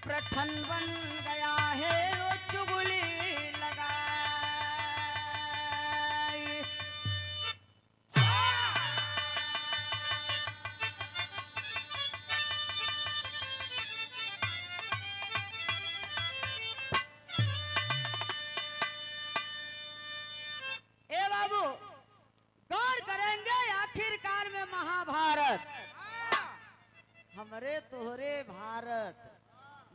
प्रठन बन गया है वो चुगली लगाई। ए बाबू गौर करेंगे आखिरकार में महाभारत, हमरे तोहरे भारत,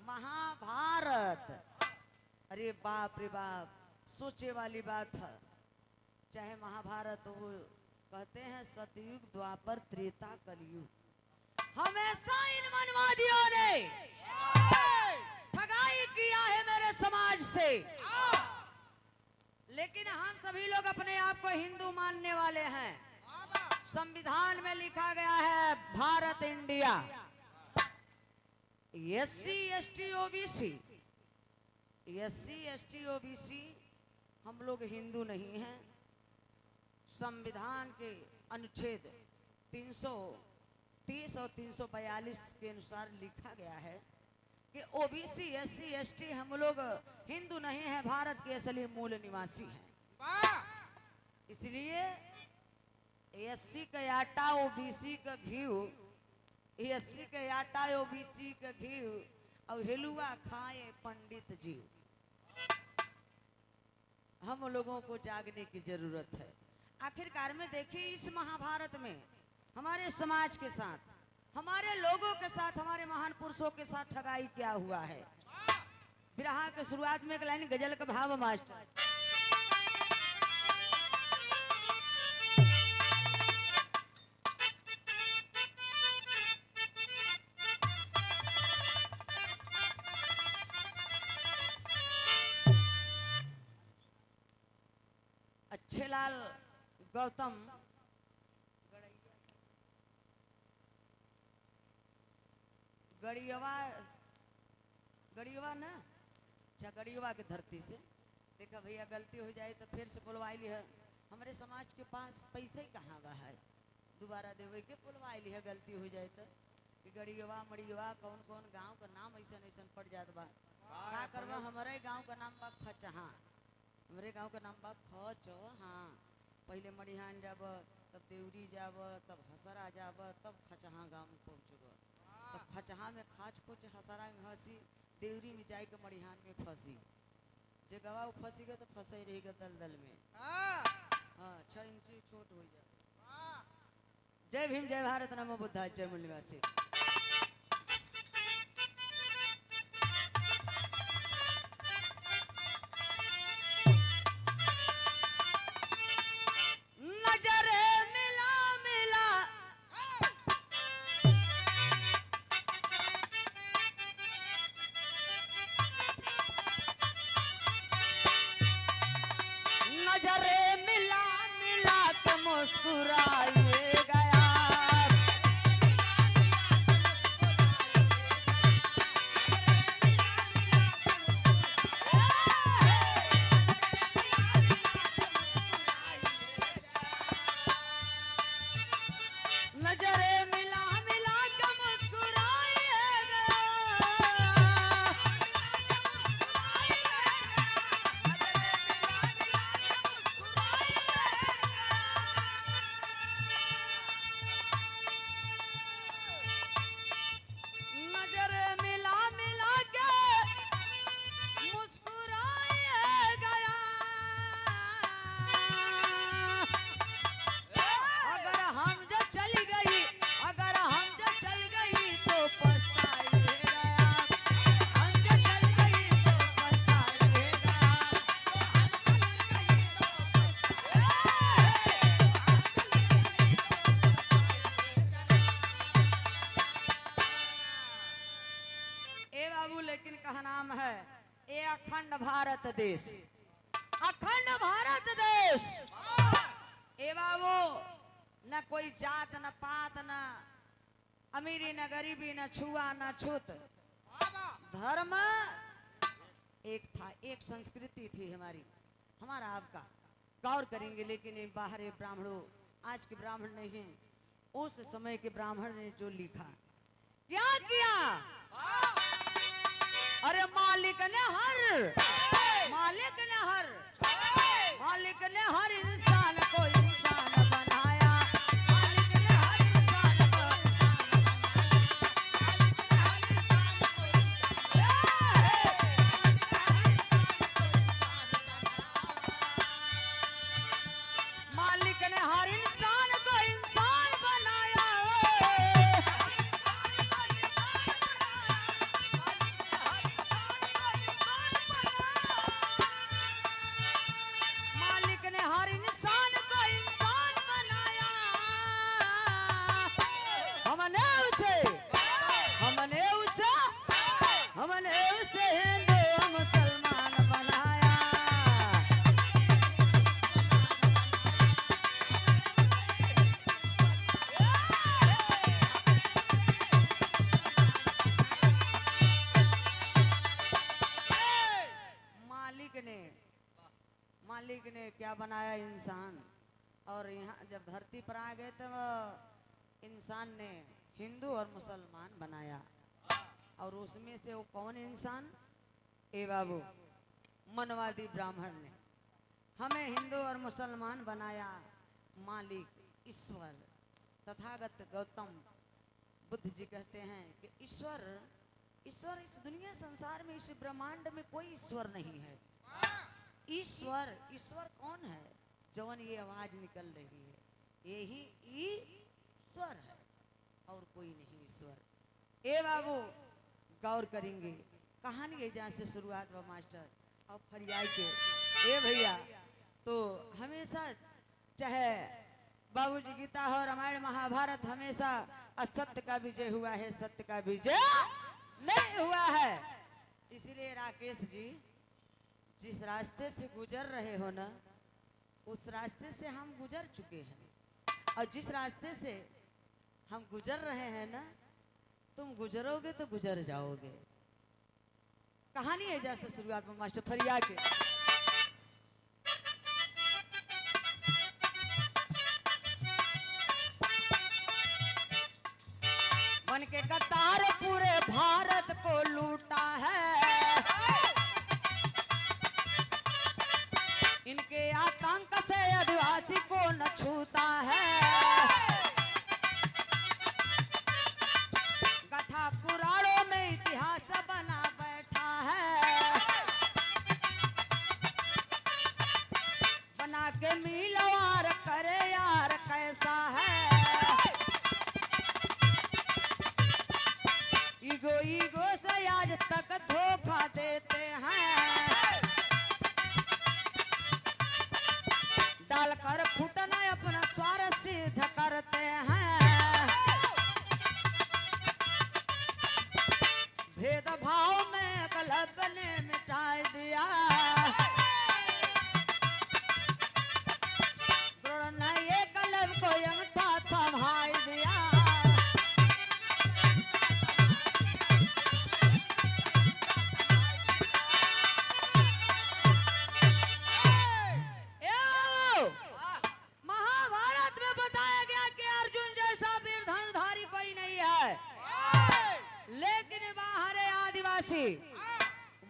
महाभारत। अरे बाप रे बाप, सोचे वाली बात है। चाहे महाभारत हो, कहते हैं सतयुग द्वापर त्रेता कलयुग, हमेशा इन मनवादियों ने ठगाई किया है मेरे समाज से। लेकिन हम सभी लोग अपने आप को हिंदू मानने वाले हैं। संविधान में लिखा गया है Bharat India, SC ST OBC, SC ST OBC हम लोग हिंदू नहीं हैं। संविधान के अनुच्छेद 330 और 342 के अनुसार लिखा गया है कि OBC SC ST हम लोग हिंदू नहीं हैं, भारत के असली मूल निवासी हैं। इसलिए SC का आटा OBC का घी, SC के आटा OBC का घी और हिलुआ खाए पंडित जी। हम लोगों को जागने की जरूरत है। आखिरकार में देखिए इस महाभारत में हमारे समाज के साथ, हमारे लोगों के साथ, हमारे महान पुरुषों के साथ ठगाई क्या हुआ है। बिरहा के शुरुआत में एक लाइन गजल का भाव मास्टर। अच्छेलाल गौतम गड़ियवा गड़ियवा ना, अच्छा गड़ियवा के धरती से देखा भैया गलती हो जाए तो फिर से पुलवाई है। हमारे समाज के पास पैसे ही कहाँ बा है, दोबारा देवे के पुलवाई है गलती हो जाए तो। कि गड़ियवा मड़ियवा कौन कौन गांव का नाम ऐसा ऐसा पड़ जात बा। क्या करवा, हमारे गांव का नाम बा खचहा, हमारे गांव का नाम बा खचहा। पहले मड़िहान जाब, तब देवरी जाब, तब हसरा जाब, तब खचहा गांव में पहुँचब। तब खचहा में खाच खोच, हसरा में हंसी, देवरी में जाए के मड़िहान में फंसी। जे गवा फंसी गए तो फंसे रहेगा दलदल में। हाँ 6 इंची छोट हो जाए। जय भीम, जय भारत, नमो बुद्धाय, जय मूल निवासी। मुस्कुराइएगा यार, नजरे मिला मिला के मुस्कुराइएगा। लेकिन कहा नाम है ये अखंड भारत देश, अखंड भारत देश। ए बाबू न कोई जात न पात न अमीरी न गरीबी न छुआ न छूत, धर्म एक था, एक संस्कृति थी हमारी, हमारा आपका। गौर करेंगे लेकिन ये बाहर ब्राह्मणों, आज के ब्राह्मण नहीं है, उस समय के ब्राह्मण ने जो लिखा क्या किया। अरे मालिक ने हर इंसान को इंसान बनाया। मालिक ने हर इंसान को मालिक ने हर इंसान को इंसान बनाया। मालिक ने हर इंसान को इंसान बनाया। हमने उसे हिंदू मुसलमान बनाया। मालिक ने क्या बनाया? इंसान। और यहाँ जब धरती पर आ गए तब इंसान ने हिंदू और मुसलमान बनाया। और उसमें से वो कौन इंसान? ए बाबू, मनवादी ब्राह्मण ने हमें हिंदू और मुसलमान बनाया। मालिक ईश्वर तथागत गौतम बुद्ध जी कहते हैं कि ईश्वर इस दुनिया संसार में, इस ब्रह्मांड में कोई ईश्वर नहीं है। ईश्वर कौन है? जवन ये आवाज निकल रही है, यही ईश्वर है और कोई नहीं ईश्वर। ए बाबू, गौर करेंगे कहानी है जहाँ से शुरुआत हुआ मास्टर और फरियाद के। ए भैया, तो हमेशा चाहे बाबूजी गीता हो, रामायण महाभारत, हमेशा असत्य का विजय हुआ है, सत्य का विजय नहीं हुआ है। इसलिए राकेश जी, जिस रास्ते से गुजर रहे हो ना, उस रास्ते से हम गुजर चुके हैं। और जिस रास्ते से हम गुजर रहे हैं ना, तुम गुजरोगे तो गुजर जाओगे। कहानी है जैसे शुरुआत में मास्टर फरिया के। बन के कतार पूरे भारत को लूटा है। इनके आतंक से आदिवासी को न छूता है। कथा पुराणों में इतिहास बना बैठा है। बना के मीलवार करे यार कैसा है। ईगो से आज तक धोखा देते हैं। डालकर फुटना अपना स्वार्थ सिद्ध करते हैं। भेदभाव में कलप ने मिटाई दिया। द्रोण ने ये कलप को यमता थमाई दिया।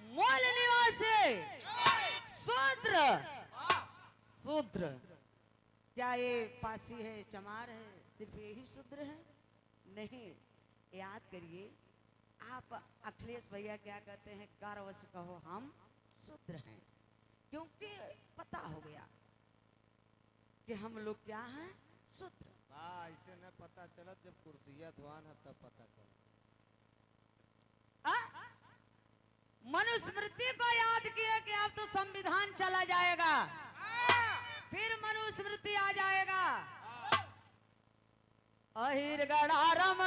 मूल निवासी शूद्र। क्या ये पासी है, चमार है, सिर्फ यही शूद्र है? नहीं, याद करिए आप। अखिलेश भैया क्या कहते हैं? गर्व से कहो हम शूद्र हैं, क्योंकि पता हो गया कि हम लोग क्या हैं, शूद्र। इसे न पता चला जब कुर्सिया धुआन है तब पता चला। मनुस्मृति को याद किए कि अब तो संविधान चला जाएगा, फिर मनुस्मृति आ जाएगा। अहिर गड़ारम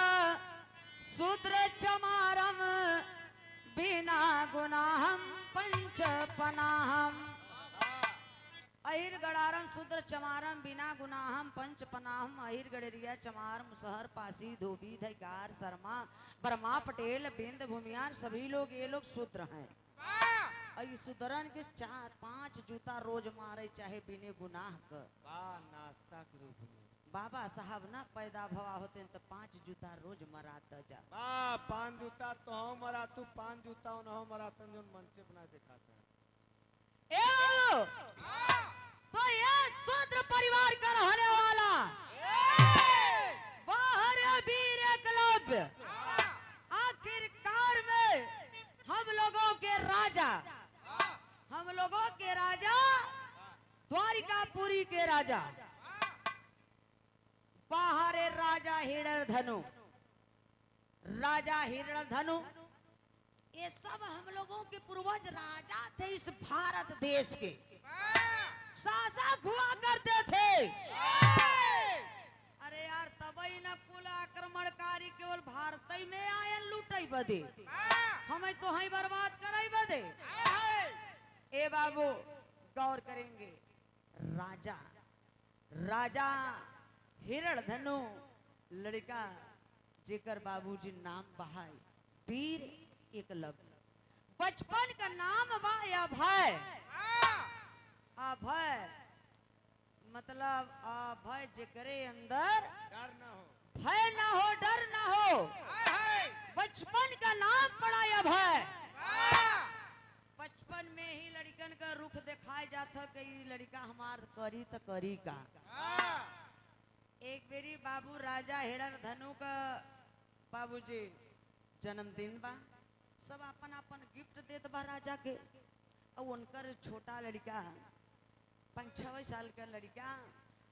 शूद्र चमारम बिना गुनाहम पंच पनाहम। अहिर गड़ारम शूद्र चमारम बिना गुनाहम पंच पनाहम। अहिर गड़रिया चमार मुसहर पासी धोबी धैकार शर्मा बर्मा पटेल बिंद भूमियार, सभी लोग ये लोग शूद्र हैं। और ये शूद्रन के 4-5 जूता रोज मारे, चाहे बिने गुनाह का। नाश्ता के रूप में बाबा साहब ना पैदा भवा होते तो 5 जूता रोज मराता जा। वाह 5 जूता तो हो मरा तू 5 जूता न हो मरा तन जो मन से बना दिखाता है। ए बाबू तो ये शूद्र परिवार का रहने वाला बाहर वीर एकलव्य आखिरकार में हम लोगों के राजा द्वारिकापुरी के राजा बाहर राजा हिरण्यधनु ये सब हम लोगों के पूर्वज राजा थे इस भारत देश के, शासक हुआ करते थे। अरे यार तबई न कुल आक्रमणकारी केवल भारत में आयन लूटई बदे हमें तो ही बर्बाद करई बदे। ए बाबू गौर करेंगे राजा हिरण्यधनु लड़का जेकर बाबूजी नाम बहाई वीर एकलव्य, बचपन का नाम बा अभय। अभय मतलब अभय जेकरे अंदर डर ना हो, भय ना हो, डर ना हो, बचपन का नाम पड़ा अभय। बचपन में ही लड़कन का रुख दिखाई जाता कि लड़का हमार करी तो करी का। एक बेरी बाबू राजा हिरण्यधनु का बाबूजी जन्मदिन बा, सब अपन अपन गिफ्ट देत बा राजा के। और उनकर छोटा लड़का 5-6 साल का लड़का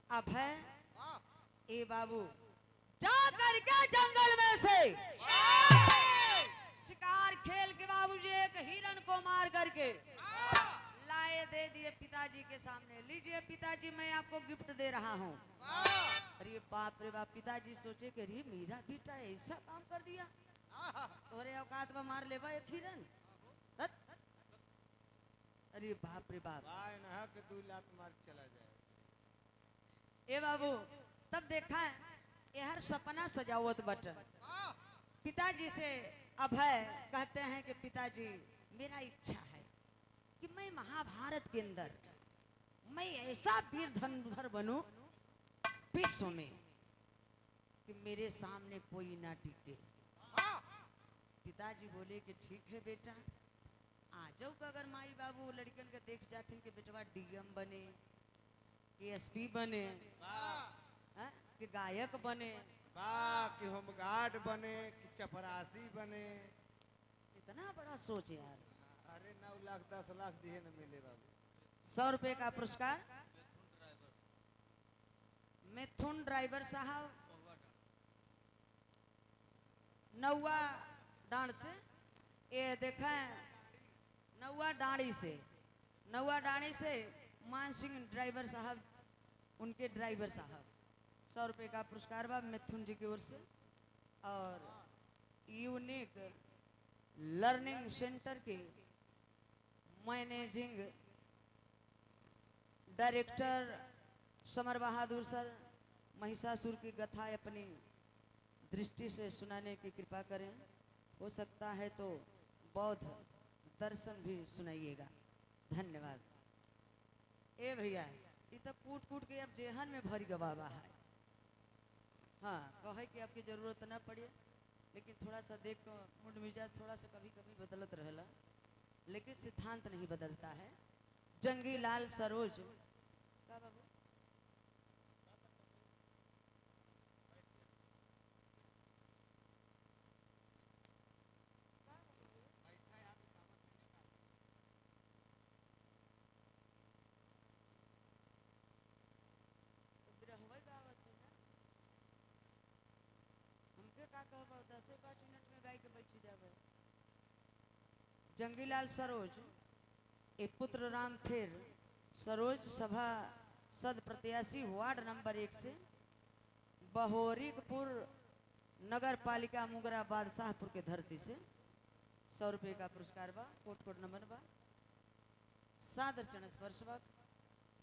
अभय ए बाबू जा करके जंगल में से शिकार खेल के बाबूजी एक हिरन को मार करके लाए दे दिए पिताजी के सामने, लीजिए पिताजी मैं आपको गिफ्ट दे रहा हूँ। अरे बाप रे बाप, पिताजी सोचे कि अरे मेरा बेटा ऐसा काम कर दिया, तोरे औकात में मार लेवा एक हिरन। अरे बाप रे बाप, ना के 2 लाख मार चला जाए। ए बाबू तब देखा है ये हर सपना सजावत बटन। पिताजी से अभय कहते हैं कि पिताजी मेरा इच्छा है कि मैं महाभारत के अंदर मैं ऐसा वीर धनुर्धर बनूं विश्व में कि मेरे सामने कोई ना टिके। पिताजी बोले कि ठीक है बेटा आ जाओ। अगर माई बाबू लड़कन के देख जाते कि बेटवा डीएम बने कि एसपी बने कि गायक बने कि होमगार्ड बने कि चपरासी बने, इतना बड़ा सोच यार। अरे 9 लाख 10 लाख दिए न मिले बाबू। 100 रुपए का पुरस्कार मिथुन ड्राइवर साहब नौवा डांड से, ये देखा नौवा डाणी से मान सिंह ड्राइवर साहब उनके ड्राइवर साहब 100 रुपए का पुरस्कार बा मिथुन जी की ओर से। और यूनिक लर्निंग सेंटर के मैनेजिंग डायरेक्टर समर बहादुर सर महिषासुर की कथा अपनी दृष्टि से सुनाने की कृपा करें, हो सकता है तो बौद्ध दर्शन भी सुनाइएगा। धन्यवाद। ए भैया ये तो कूट कूट के अब जेहन में भर गवावा है। हाँ कहे कि आपकी जरूरत न पड़े, लेकिन थोड़ा सा देख तो मूड मिजाज थोड़ा सा कभी कभी बदलत रहेला, लेकिन सिद्धांत नहीं बदलता है। जंगी लाल सरोज का बाबू जंगीलाल सरोज एक पुत्र राम फिर सरोज सभा सद प्रत्याशी वार्ड नंबर 1 से बहोरीपुर नगर पालिका मुगरा बादशाहपुर के धरती से 100 रुपए का पुरस्कार बा। कोट कोट नमन बा, सादर चरण स्पर्श बा।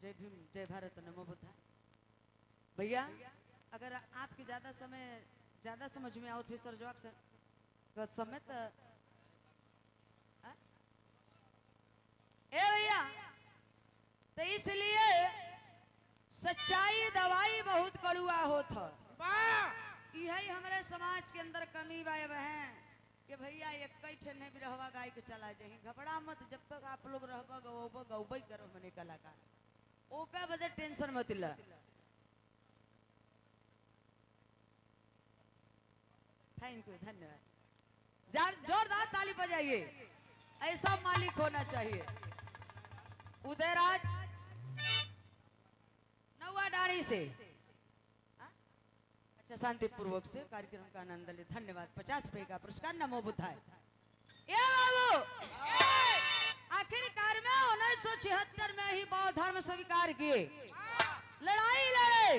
जय भीम जय भारत नमो बुद्धाय। भैया अगर आपके ज्यादा समझ में आओ थे सर जो समय ए भैया तो इसलिए सच्चाई दवाई बहुत कड़ुआ हो यही हमारे समाज के अंदर कमी बा बहन कि भैया एक कई छन्ने भी रहवा गाय के चला जाही घबरा मत जब तक आप लोग रहबा गवबा गौबई करो मने कलाकार ओका बदे टेंशन मत ला। थैंक यू धन्यवाद जोरदार ताली बजाइए ऐसा मालिक होना चाहिए। उदयराज नौवा डाणी से अच्छा शांति पूर्वक से कार्यक्रम का आनंद ले धन्यवाद। 50 रुपए का पुरस्कार नमो बुद्धाय। ये बाबू आखिरकार में 1976 में ही बौद्ध धर्म स्वीकार किए लड़ाई लड़े।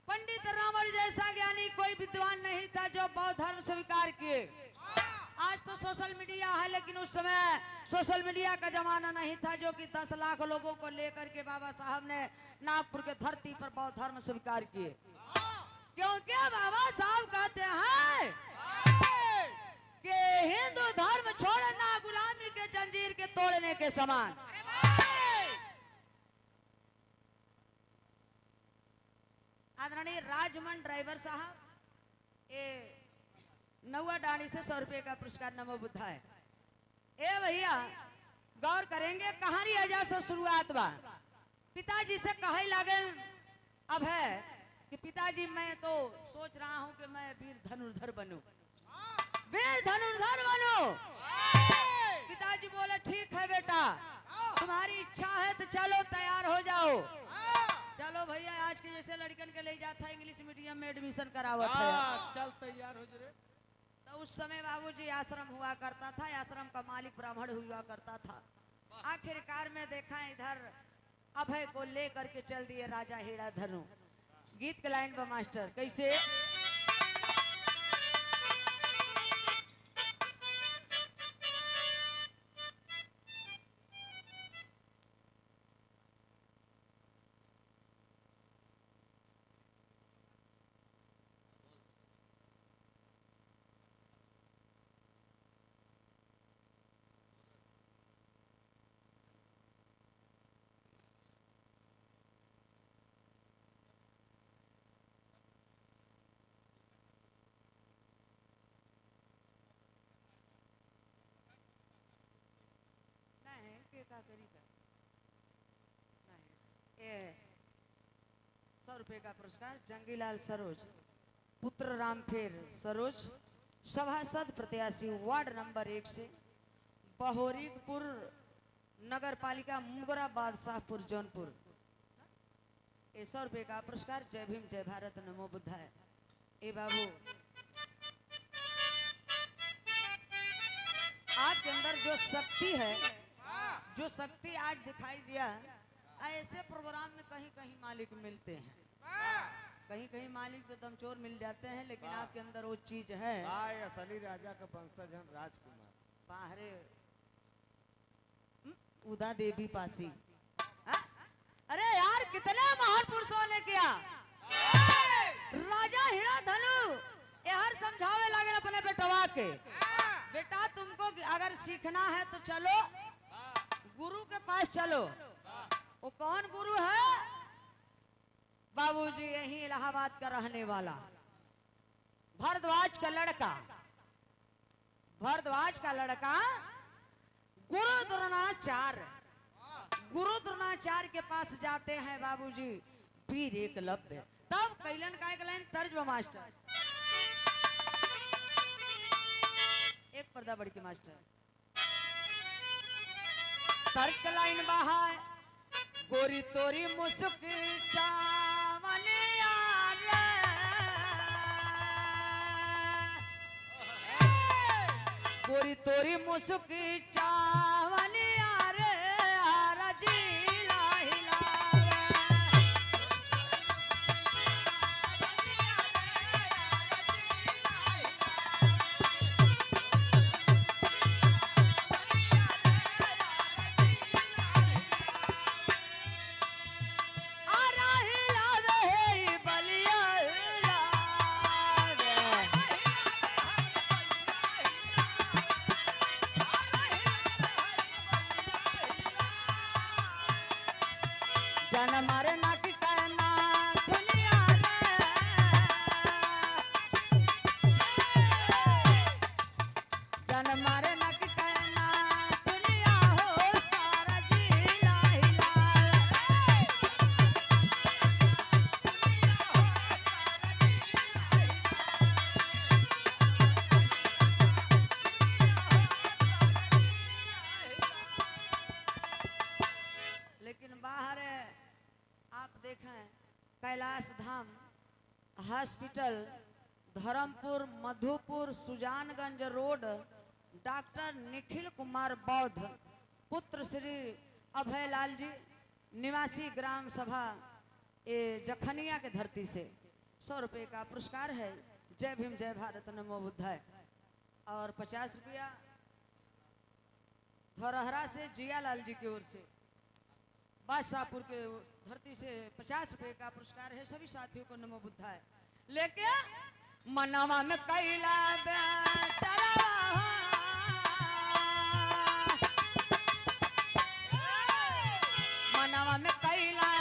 पंडित रावण जैसा ज्ञानी कोई विद्वान नहीं था जो बौद्ध धर्म स्वीकार किए। आज तो सोशल मीडिया है लेकिन उस समय सोशल मीडिया का जमाना नहीं था जो कि 10 लाख लोगों को लेकर के बाबा साहब ने नागपुर के धरती पर बौद्ध धर्म स्वीकार किए। क्योंकि बाबा साहब कहते हैं कि हिंदू धर्म छोड़ना गुलामी के जंजीर के तोड़ने के समान। आदरणीय राजमन ड्राइवर साहब ये नौवा डाणी से 100 रुपए का पुरस्कार नमो बुद्धाय। ए भैया गौर करेंगे कहानी अजा से शुरुआत बा। पिताजी से कहे लागल अब है कि पिताजी मैं तो सोच रहा हूं कि मैं वीर धनुर्धर बनूं, वीर धनुर्धर बनूं। पिताजी बोले ठीक है बेटा तुम्हारी इच्छा है तो चलो तैयार हो जाओ। चलो भैया आज के जैसे लड़कन के ले जाता है इंग्लिश मीडियम में एडमिशन करावत है चल तैयार हो जरे। तो उस समय बाबूजी आश्रम हुआ करता था, आश्रम का मालिक ब्राह्मण हुआ करता था। आखिरकार में देखा इधर अभय को लेकर के चल दिए राजा हीरा धनु। गीत के लाइन पर मास्टर कैसे का करी का 100 रुपए का पुरस्कार जंगीलाल सरोज पुत्र रामफेर सरोज सभासद प्रत्याशी वार्ड नंबर 1 से बहोरीपुर नगर पालिका मुगरा बादशाहपुर जौनपुर। 100 रुपए का पुरस्कार जय भीम जय भारत नमो बुद्धाय। ए बाबू आपके अंदर जो शक्ति है, जो शक्ति आज दिखाई दिया, ऐसे प्रोग्राम में कहीं कहीं मालिक मिलते हैं, कहीं कहीं मालिक तो दमचोर मिल जाते हैं, लेकिन आपके अंदर वो चीज है। असली राजा का वंशज हम राजकुमार बाहरे उदा देवी पासी। अरे यार कितने महान पुरुषों ने किया। राजा हीरा धनु यार समझावे लगे अपने बेटवा के, बेटा तुमको अगर सीखना है तो चलो गुरु के पास चलो। वो कौन गुरु है? बाबूजी यही इलाहाबाद का रहने वाला भारद्वाज का लड़का, भारद्वाज का लड़का गुरु द्रोणाचार्य। गुरु द्रोणाचार्य के पास जाते हैं बाबूजी वीर एकलव्य। तब कैलन का एक लाइन तर्ज मास्टर, एक पर्दा बढ़ के मास्टर तर्ज का लाइन बाहर गोरी तोरी मुस्क चावलिया रे, गोरी तोरी मुस्क चावलिया रे रजीला हिलावे। जन मारे नाटी कहना दुनिया रे, Kailash Dham hospital, Dharampur, Madhupur, Sujanganj road, doctor Nikhil Kumar Baudh, पुत्र श्री अभयलाल जी, निवासी ग्राम सभा ये जखनिया के धरती से 100 रुपये का पुरस्कार है। जय भीम, जय भारत, नमो बुद्धाय। और 50 रुपया धौरहरा से जियालाल जी की ओर से, बादशाहपुर के धरती से 50 रुपये का पुरस्कार है। सभी साथियों को नमो बुद्धाय। लेके मनवा में कैला मनवा में कैला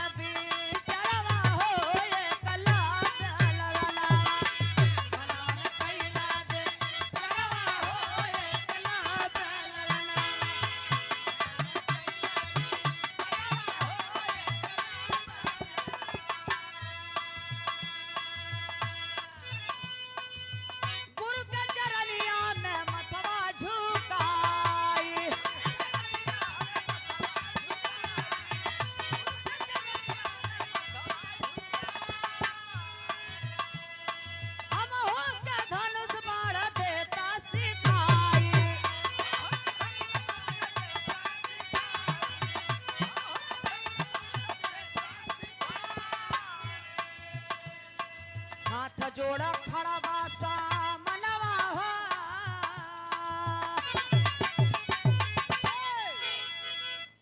जोड़ा खड़ा बासा मनवा हो।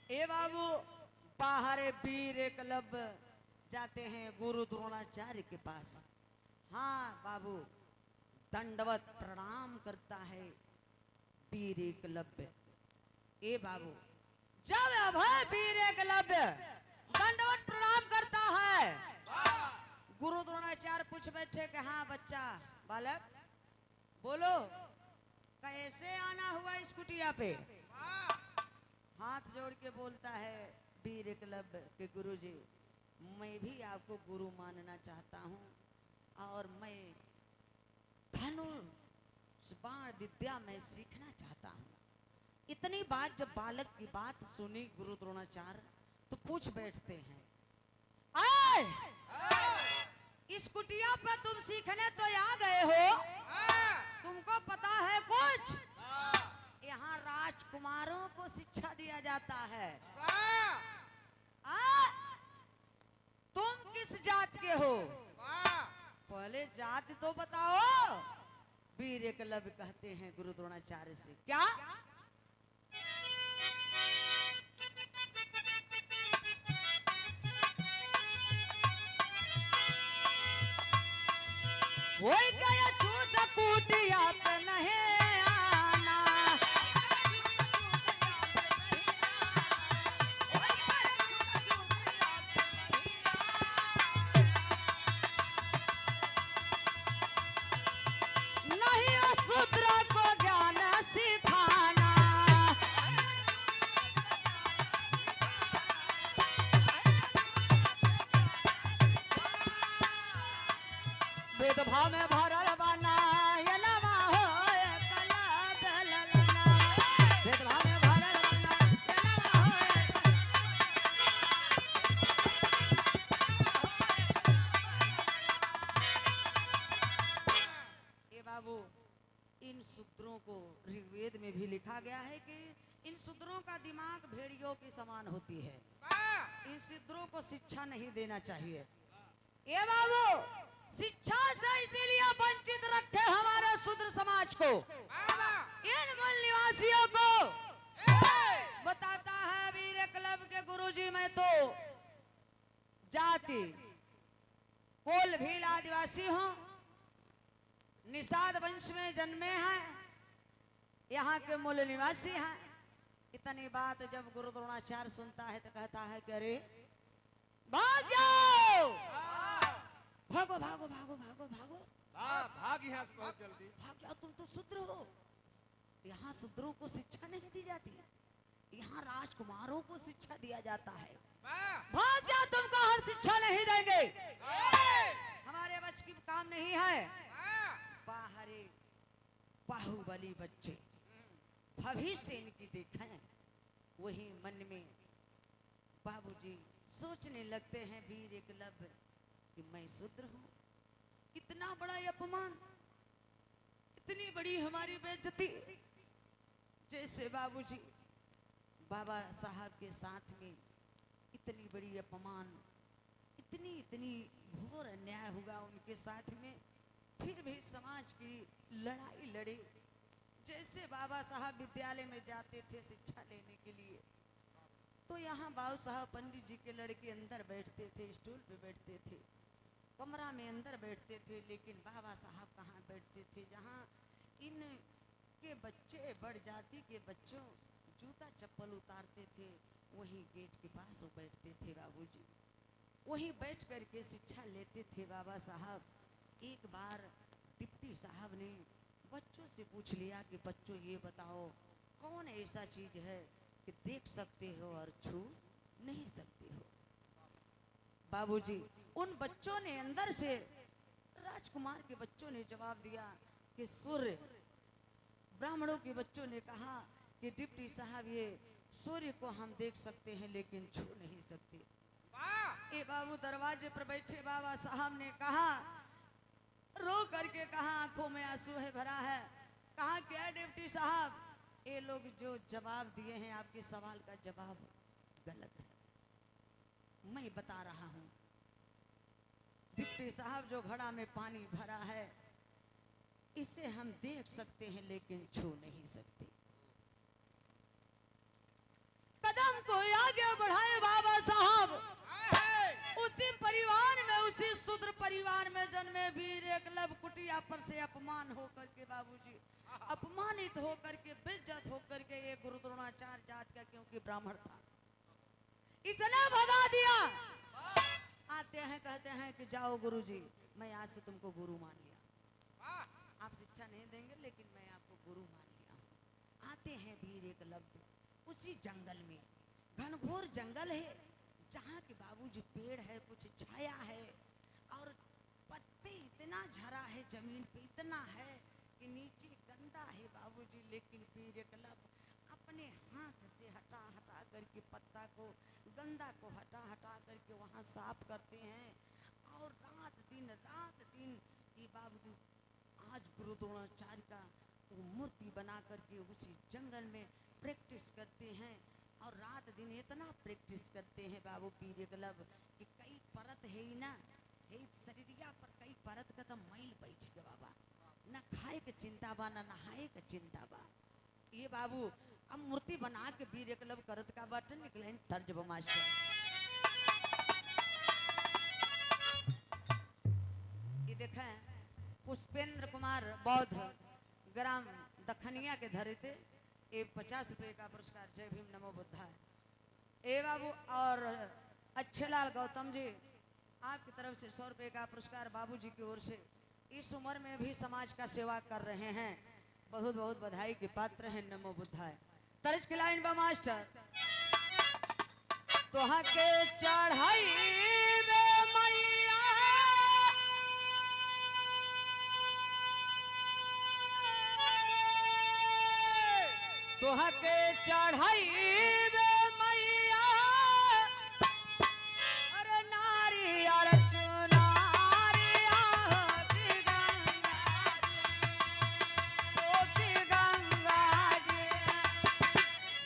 ए बाबू बाहर वीर एकलव्य जाते हैं गुरु द्रोणाचार्य के पास। हाँ बाबू, दंडवत प्रणाम करता है वीर एकलव्य। ए बाबू, जब अभय वीर एकलव्य दंडवत प्रणाम करता है, गुरु द्रोणाचार्य पूछ बैठे कि हाँ बच्चा बालक बोलो, कैसे आना हुआ इस कुटिया पे? हाथ जोड़ के बोलता है वीर एकलव्य के गुरुजी, मैं भी आपको गुरु मानना चाहता हूँ और मैं धनुष बाण विद्या में सीखना चाहता हूँ। इतनी बात जब बालक की बात सुनी गुरु द्रोणाचार्य तो पूछ बैठते हैं, आए इस कुटिया पर तुम सीखने तो आ गए हो, तुमको पता है कुछ? यहाँ राजकुमारों को शिक्षा दिया जाता है। तुम किस जात के हो? पहले जाति तो बताओ। वीर एकलव्य कहते हैं गुरु द्रोणाचार्य से, क्या होई गया छूत कुटिया पे नहीं आना? नहीं अशूद्र को ज्ञान सिखाना। भेदभाव में भरल बना ये लवा हो एकलव्य ललना। भेदभाव में भरल बना ये लवा हो। ये बाबू, इन सूत्रों को ऋग्वेद में भी लिखा गया है कि इन सूत्रों का दिमाग भेड़ियों के समान होती है। इन सूत्रों को शिक्षा नहीं देना चाहिए। ये बाबू, शिक्षा से इसीलिए वंचित रखे हमारे शूद्र समाज को, इन मूल निवासियों को। बताता है वीर एकलव्य के गुरुजी, मैं तो जाति कोल भील आदिवासी हूँ, निषाद वंश में जन्मे हैं, यहाँ के मूल निवासी हैं। इतनी बात जब गुरु द्रोणाचार्य सुनता है तो कहता है कि अरे भाग जाओ, भागो भागो भागो भागो भागो, भाग यहाँ से बहुत जल्दी। भाग जाओ, तुम तो शूद्र हो। यहाँ शूद्रों को शिक्षा नहीं दी जाती, यहाँ राजकुमारों को शिक्षा दिया जाता है। भाग जाओ, तुमको हम शिक्षा नहीं देंगे, हमारे बच्चे की काम नहीं है। बाहरी बाहुबली बच्चे भविष्य इनकी देखें, वही मन में बाबूजी सोचने लगते हैं वीर एकलव्य कि मैं शूद्र हूं। इतना बड़ा अपमान, इतनी बड़ी हमारी बेइज्जती। जैसे बाबूजी बाबा साहब के साथ में इतनी बड़ी अपमान, इतनी इतनी घोर अन्याय हुआ उनके साथ में, फिर भी समाज की लड़ाई लड़े। जैसे बाबा साहब विद्यालय में जाते थे शिक्षा लेने के लिए, तो यहाँ बाबू साहब पंडित जी के लड़के अंदर बैठते थे, स्टूल पे बैठते थे, कमरा में अंदर बैठते थे, लेकिन बाबा साहब कहाँ बैठते थे? जहाँ इन के बच्चे बड़ जाति के बच्चों जूता चप्पल उतारते थे, वहीं गेट के पास वो बैठते थे बाबूजी। वहीं बैठ करके शिक्षा लेते थे बाबा साहब। एक बार डिप्टी साहब ने बच्चों से पूछ लिया कि बच्चों ये बताओ, कौन ऐसा चीज है कि देख सकते हो और छू नहीं सकते हो? बाबूजी उन बच्चों ने अंदर से, राजकुमार के बच्चों ने जवाब दिया कि सूर्य। ब्राह्मणों के बच्चों ने कहा कि डिप्टी साहब ये सूर्य को हम देख सकते हैं लेकिन छू नहीं सकते। ए बाबू दरवाजे पर बैठे बाबा साहब ने कहा, रो करके कहा, आंखों में आंसू है भरा है, कहा क्या डिप्टी साहब, ये लोग जो जवाब दिए हैं आपके सवाल का जवाब गलत है। मैं बता रहा हूं, डिप्टी साहब जो घड़ा में पानी भरा है इसे हम देख सकते हैं लेकिन छू नहीं सकते। कदम को आगे बढ़ाए बाबा साहब, उसी परिवार में, उसी शूद्र परिवार में जन्मे वीर एकलव्य कुटिया पर से अपमान होकर के बाबूजी, अपमानित होकर के, बेइज्जत होकर के, ये गुरु द्रोणाचार्य जात का क्योंकि ब्राह्मण था, इसने भगा दिया। आते हैं कहते हैं कि जाओ गुरुजी, मैं आज से तुमको गुरु मान लिया, आप शिक्षा नहीं देंगे लेकिन मैं आपको गुरु मान लिया हूँ। आते हैं वीर एकलव्य उसी जंगल में, घनघोर जंगल है, जहाँ के बाबूजी पेड़ है, कुछ छाया है, और पत्ते इतना झरा है जमीन पे, इतना है कि नीचे गंदा है बाबूजी। लेकिन वीर एकलव्य अपने हाथ से हटा हटा करके पत्ता को, गंदा को हटा हटा करके वहाँ साफ करते हैं, और रात दिन ये बाबू आज गुरु द्रोणाचार्य का वो मूर्ति बना करके उसी जंगल में प्रैक्टिस करते हैं। और रात दिन इतना प्रैक्टिस करते हैं बाबू वीर एकलव्य कि कई परत है ही ना, है शरीरिया पर कई परत का तो मैल बैठ गया बाबा, न खाए के चिंता बा, न नहाए के चिंता बा। ये बाबू अब मूर्ति बना के वीर एकलव्य करत का बटन निकले तर्ज मास्टर। ये देखें पुष्पेंद्र कुमार बौद्ध ग्राम दखनिया के धरे थे, ये 50 रुपए का पुरस्कार, जय भीम नमो बुद्धाय। ए बाबू और अच्छेलाल गौतम जी आपकी तरफ से 100 रुपए का पुरस्कार बाबूजी की ओर से, इस उम्र में भी समाज का सेवा कर रहे हैं, बहुत बहुत बधाई के पात्र हैं, नमो बुद्धाय। तर्ज की लाइन बा मास्टर, तोहा के चढ़ाई में मैया तोहा के चढ़ाई में मैया, अरे नारियल चुनारिया की गंगा जी, गंगा जी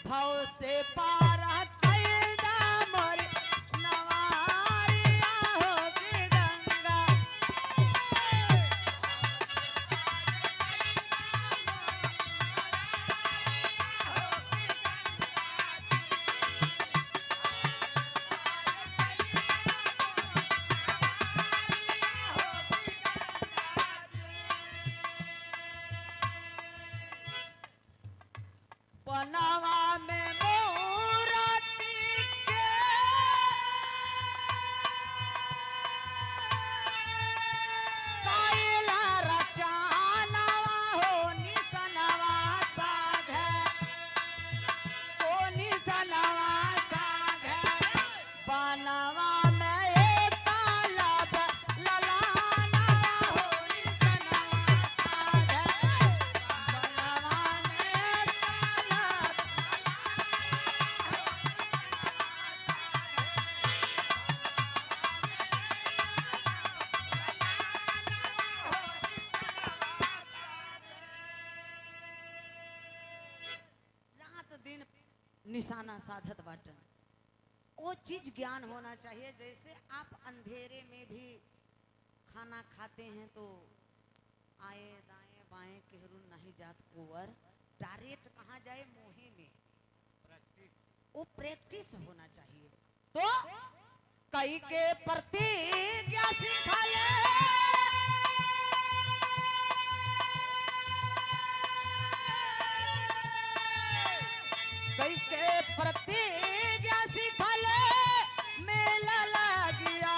भव से पारा कैदा मोर नवारिया होगी गंगा। निशाना साधत बाटन। वो चीज ज्ञान होना चाहिए। जैसे आप अंधेरे में भी खाना खाते हैं तो आए दाएं बाएं केहरू नहीं जात कुंवर, डायरेक्ट कहाँ जाए मुंह में। वो प्रैक्टिस होना चाहिए। तो कई के प्रतिज्ञा सिखा ले, कई के प्रतिज्ञा सिखा ले, मेला लगिया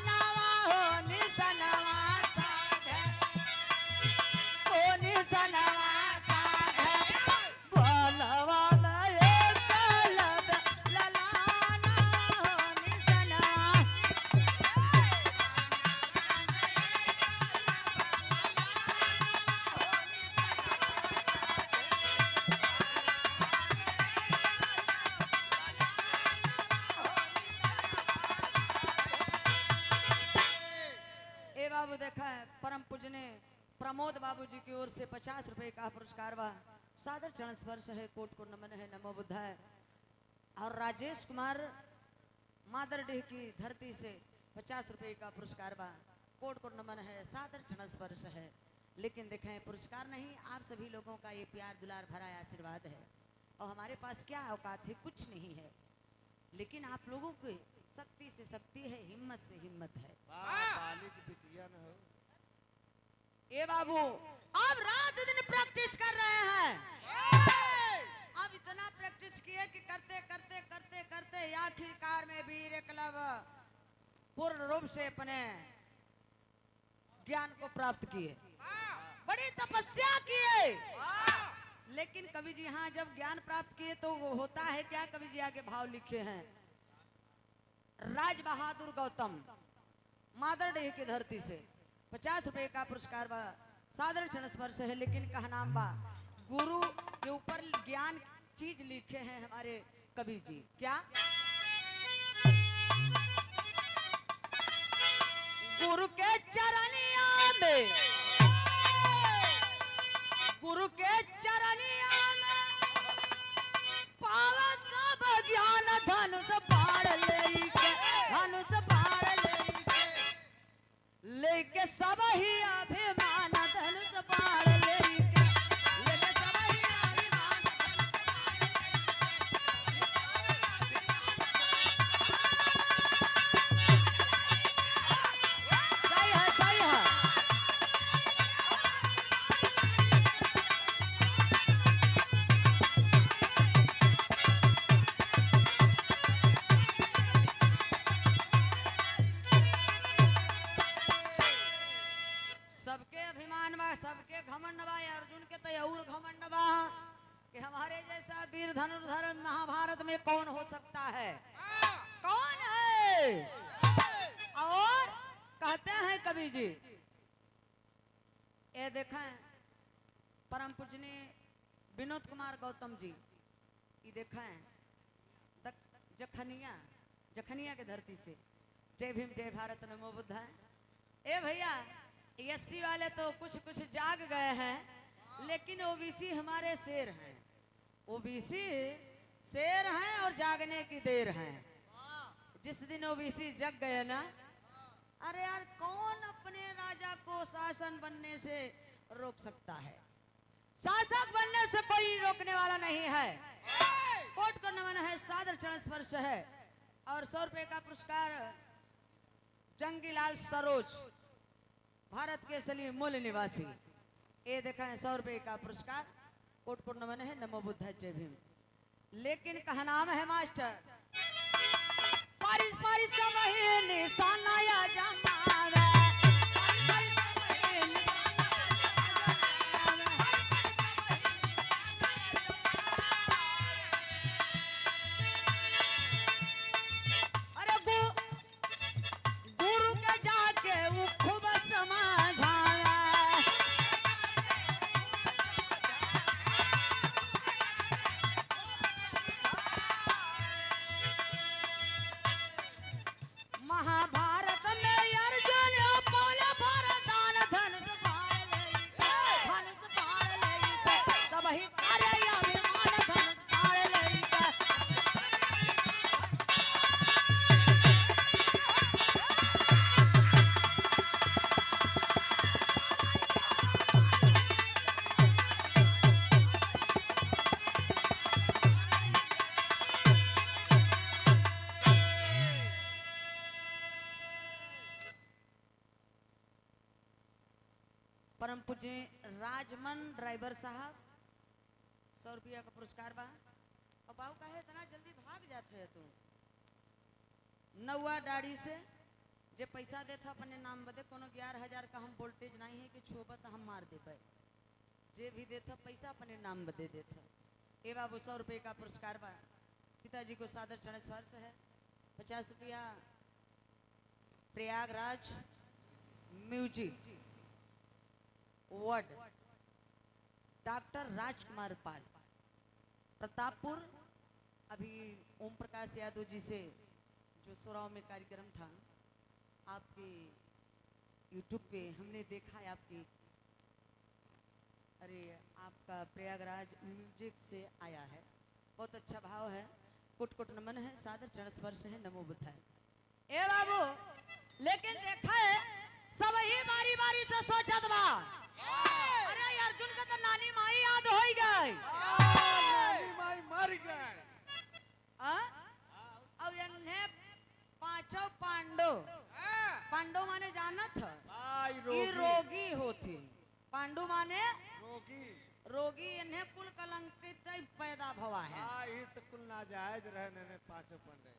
नवा हो निसनवा साधे, हो निसनवा साधे, बोलवा मरे चलब ललाना हो निसनवा। ए बाबू देखा है परम पूजने प्रमोद बाबू जी की ओर से 50 रुपए का पुरस्कार बा। सादर चरण स्पर्श है, कोट को नमन है, नमो बुद्धाय। और राजेश कुमार मादरडीह की धरती से 50 रुपए का पुरस्कार बा। कोट को नमन है, सादर चरण स्पर्श है। लेकिन देखें पुरस्कार नहीं, आप सभी लोगों का ये प्यार दुलार भरा आशीर्वाद है। और हमारे पास क्या औकात है, कुछ नहीं है। लेकिन आप लोगों की शक्ति से शक्ति है, हिम्मत से हिम्मत है। बाली की बिटिया न हो। ए बाबू अब रात दिन प्रैक्टिस कर रहे हैं। अब इतना प्रैक्टिस किए कि करते करते करते करते आखिरकार में वीर एकलव पूर्ण रूप से अपने ज्ञान को प्राप्त किए, बड़ी तपस्या किए। लेकिन कवि जी हाँ जब ज्ञान प्राप्त किए तो वो होता है क्या, कवि जी आगे भाव लिखे हैं। राज बहादुर गौतम मादरडीह की धरती से 50 रुपए का पुरस्कार बा। सादर चरण स्पर्श है। लेकिन कहा नाम बा, गुरु के ऊपर ज्ञान चीज लिखे हैं हमारे कवि जी। क्या? गुरु के चरनिया में, गुरु के चरनिया में पावा सब ज्ञान, धनुष बाण लेके, धनुष बाण लेके सब ही अभिमान, धनुष बाण लेके सब ही अभिमान। सही है, सही है। सबके अभिमान बा, सबके घमंड बा। अर्जुन के तो और घमंड बा कि हमारे जैसा वीर धनुर्धर महाभारत में कौन हो सकता है, कौन है। और कहते हैं कवि जी, ये देखें परम पूजनीय विनोद कुमार गौतम जी, ये देखें जखनिया, जखनिया के धरती से। जय भीम, जय भारत, नमो बुद्धाय। ए भैया एससी वाले तो कुछ कुछ जाग गए हैं, लेकिन ओबीसी हमारे शेर हैं। ओबीसी शेर हैं और जागने की देर है। जिस दिन ओबीसी जग गए ना, अरे यार कौन अपने राजा को शासन बनने से रोक सकता है? शासक बनने से कोई रोकने वाला नहीं है। कोट को नमन है, सादर चरण स्पर्श है। और 100 रुपए का पुरस्कार जंगीलाल सरोज, भारत के असली मूल निवासी। ये देखा है 100 रुपए का पुरस्कार। कोट को नमन है, नमो बुद्धाय, जय भीम। लेकिन कहा नाम है मास्टर, पारिस पारिस समय निशाना या जमावे, महाभारत में पूज्य राजमन ड्राइवर साहब 100 रुपया का पुरस्कार बा। और बाबू कहे इतना जल्दी भाग जाते है तू। नौवा डाड़ी से जे पैसा देता अपने नाम बदे कोनो 11,000 का हम वोल्टेज नहीं है कि छुबत हम मार देबे। जे भी देता पैसा अपने नाम बदे देता। ए बाबू 100 रुपये का पुरस्कार बा। पिताजी को सादर चरण स्पर्श है। 50 रुपया प्रयागराज म्यूजिक वर्ड डॉक्टर राजकुमार पाल प्रतापपुर। अभी ओम प्रकाश यादव जी से जो सोराव में कार्यक्रम था आपके YouTube पे हमने देखा है आपकी, अरे आपका प्रयागराज म्यूजिक से आया है। बहुत अच्छा भाव है। कोट कोट नमन है, सादर चरण स्पर्श है, नमो बुद्धाय। ए बाबू लेकिन देखा है सब ही बारी बारी से सोचत बा। अरे अर्जुन का तो नानी माई याद हो गई। नानी माई मर गए। अब इन्हें पांचों पांडव माने जानत है कि रोगी होती। पांडु माने रोगी इन्हें कुल कलंकित पैदा भवा है। तो कुल नाजायज रहने पांचों पंडे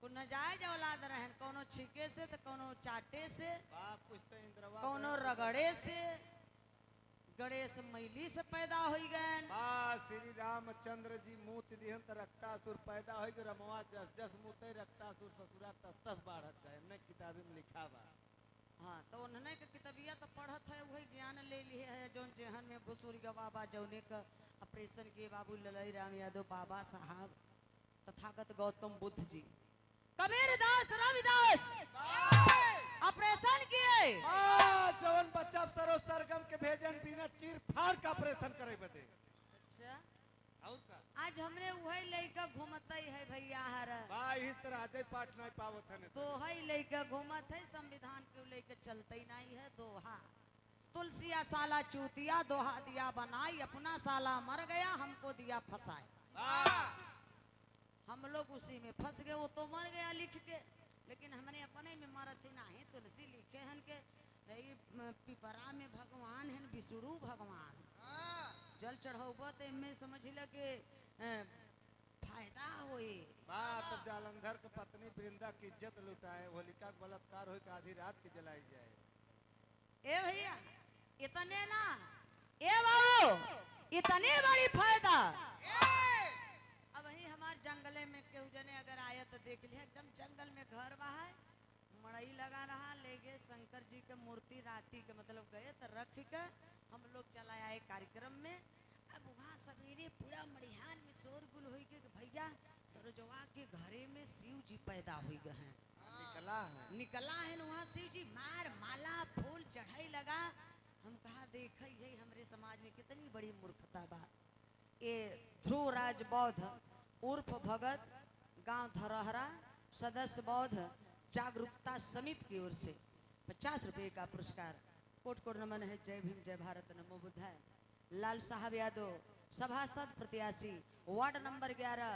कुल नाजायज औलाद रहन, कोनो छीके से तो कोनो चाटे से, कुछ तो इंद्रवा कोनो रगड़े से, गणेश मैली से पैदा हो गए। श्री रामचंद्र जी मूत दिहन त रक्तासुर पैदा हो गए। रमवा जस जस मूते रक्तासुर ससुरा तस तस बढ़त जाए। हमने किताबी में लिखा बा। हाँ तो उन्होंने के किताबिया तो पढ़त है, वही ज्ञान ले लिए है। जौन जेहन में भूसुरी का बाबा जौने का ऑपरेशन किए बाबू ललई राम यादव बाबा साहब, तथागत गौतम बुद्ध जी, कबीर दास, रविदास ऑपरेशन किए। जवन बच्चा सरो सरगम के भेजन बिना चीर फाड़ का ऑपरेशन करे बदे। अच्छा और का आज हमने वही लइका घूमत है भैया हर इस तरह अजय पाठ नहीं पावत है। तो है लइका घूमत है, संविधान के लेके चलते ही नहीं है। दोहा तुलसिया साला चूतिया, दोहा दिया बनाई, अपना साला मर गया हमको दिया फंसाए। हम लोग उसी में फंस गए। वो तो मर गया लिख के, लेकिन हमने अपने में मरत ही नहीं। तुलसी लिखे हन के पिपरा में भगवान है विष्णु भगवान। जल चढ़ाब तो इनमें समझ ल के फायदा होए। तब जालंधर के पत्नी वृंदा की इज्जत लुटाए, होलिका का बलात्कार हो के आधी रात की जलाई जाए। ए भैया इतने ना, ए बाबू इतने बड़ी फायदा। अब वही हमारे जंगले में केहू जने अगर आया तो देख लिया, एकदम जंगल में घर बाहर मड़ई लगा रहा, ले गए शंकर जी के मूर्ति राती के मतलब गए तो रख के हम लोग चला आए कार्यक्रम में। अब वहाँ सवेरे पूरा मड़िहान में शोरगुल हुई कि भैया सरोजवा के घरे में शिव जी पैदा हुई गए हैं। निकला है वहाँ शिव जी मार माला फूल चढ़ाई लगा। हम कहा देख है हमारे समाज में कितनी बड़ी मूर्खता बा। ये ध्रुवराज बौद्ध उर्फ भगत गांव धरहरा सदस्य बौद्ध जागरूकता समिति की ओर से 50 रुपये का पुरस्कार। कोट कोट नमन है। जय भीम जय भारत नमो बुद्धाय। लाल साहब यादव सभासद प्रत्याशी वार्ड नंबर 11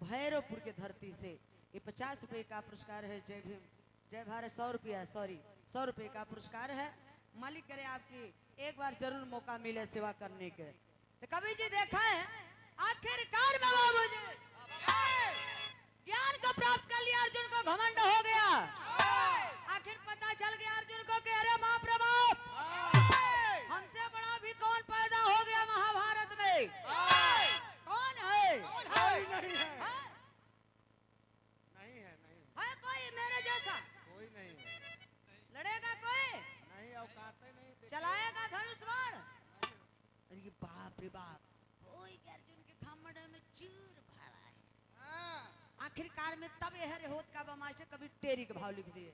भैरवपुर के धरती से ये 50 रुपये का पुरस्कार है। जय भीम जय भारत। 100 रुपये का पुरस्कार है। मालिक करे आपकी एक बार जरूर मौका मिले सेवा करने के। तो कभी जी देखा है आखिरकार में बाबू जी ज्ञान को प्राप्त कर लिया। अर्जुन को घमंड हो गया। आखिर पता चल गया अर्जुन को कि अरे महाप्रभु हमसे बड़ा भी कौन पैदा हो गया महाभारत में। कौन है? नहीं है। है कोई मेरे जैसा? कोई नहीं है। लड़ेगा कोई? नहीं औकात नहीं। चलाएगा धनुष बाण? अरे बाप रे बाप, कोई अर्जुन के घमंड में चूर भरा है। आखिरकार में तब यह रेहोत का बमाशे कभी टेरी के भाव लिख दिए।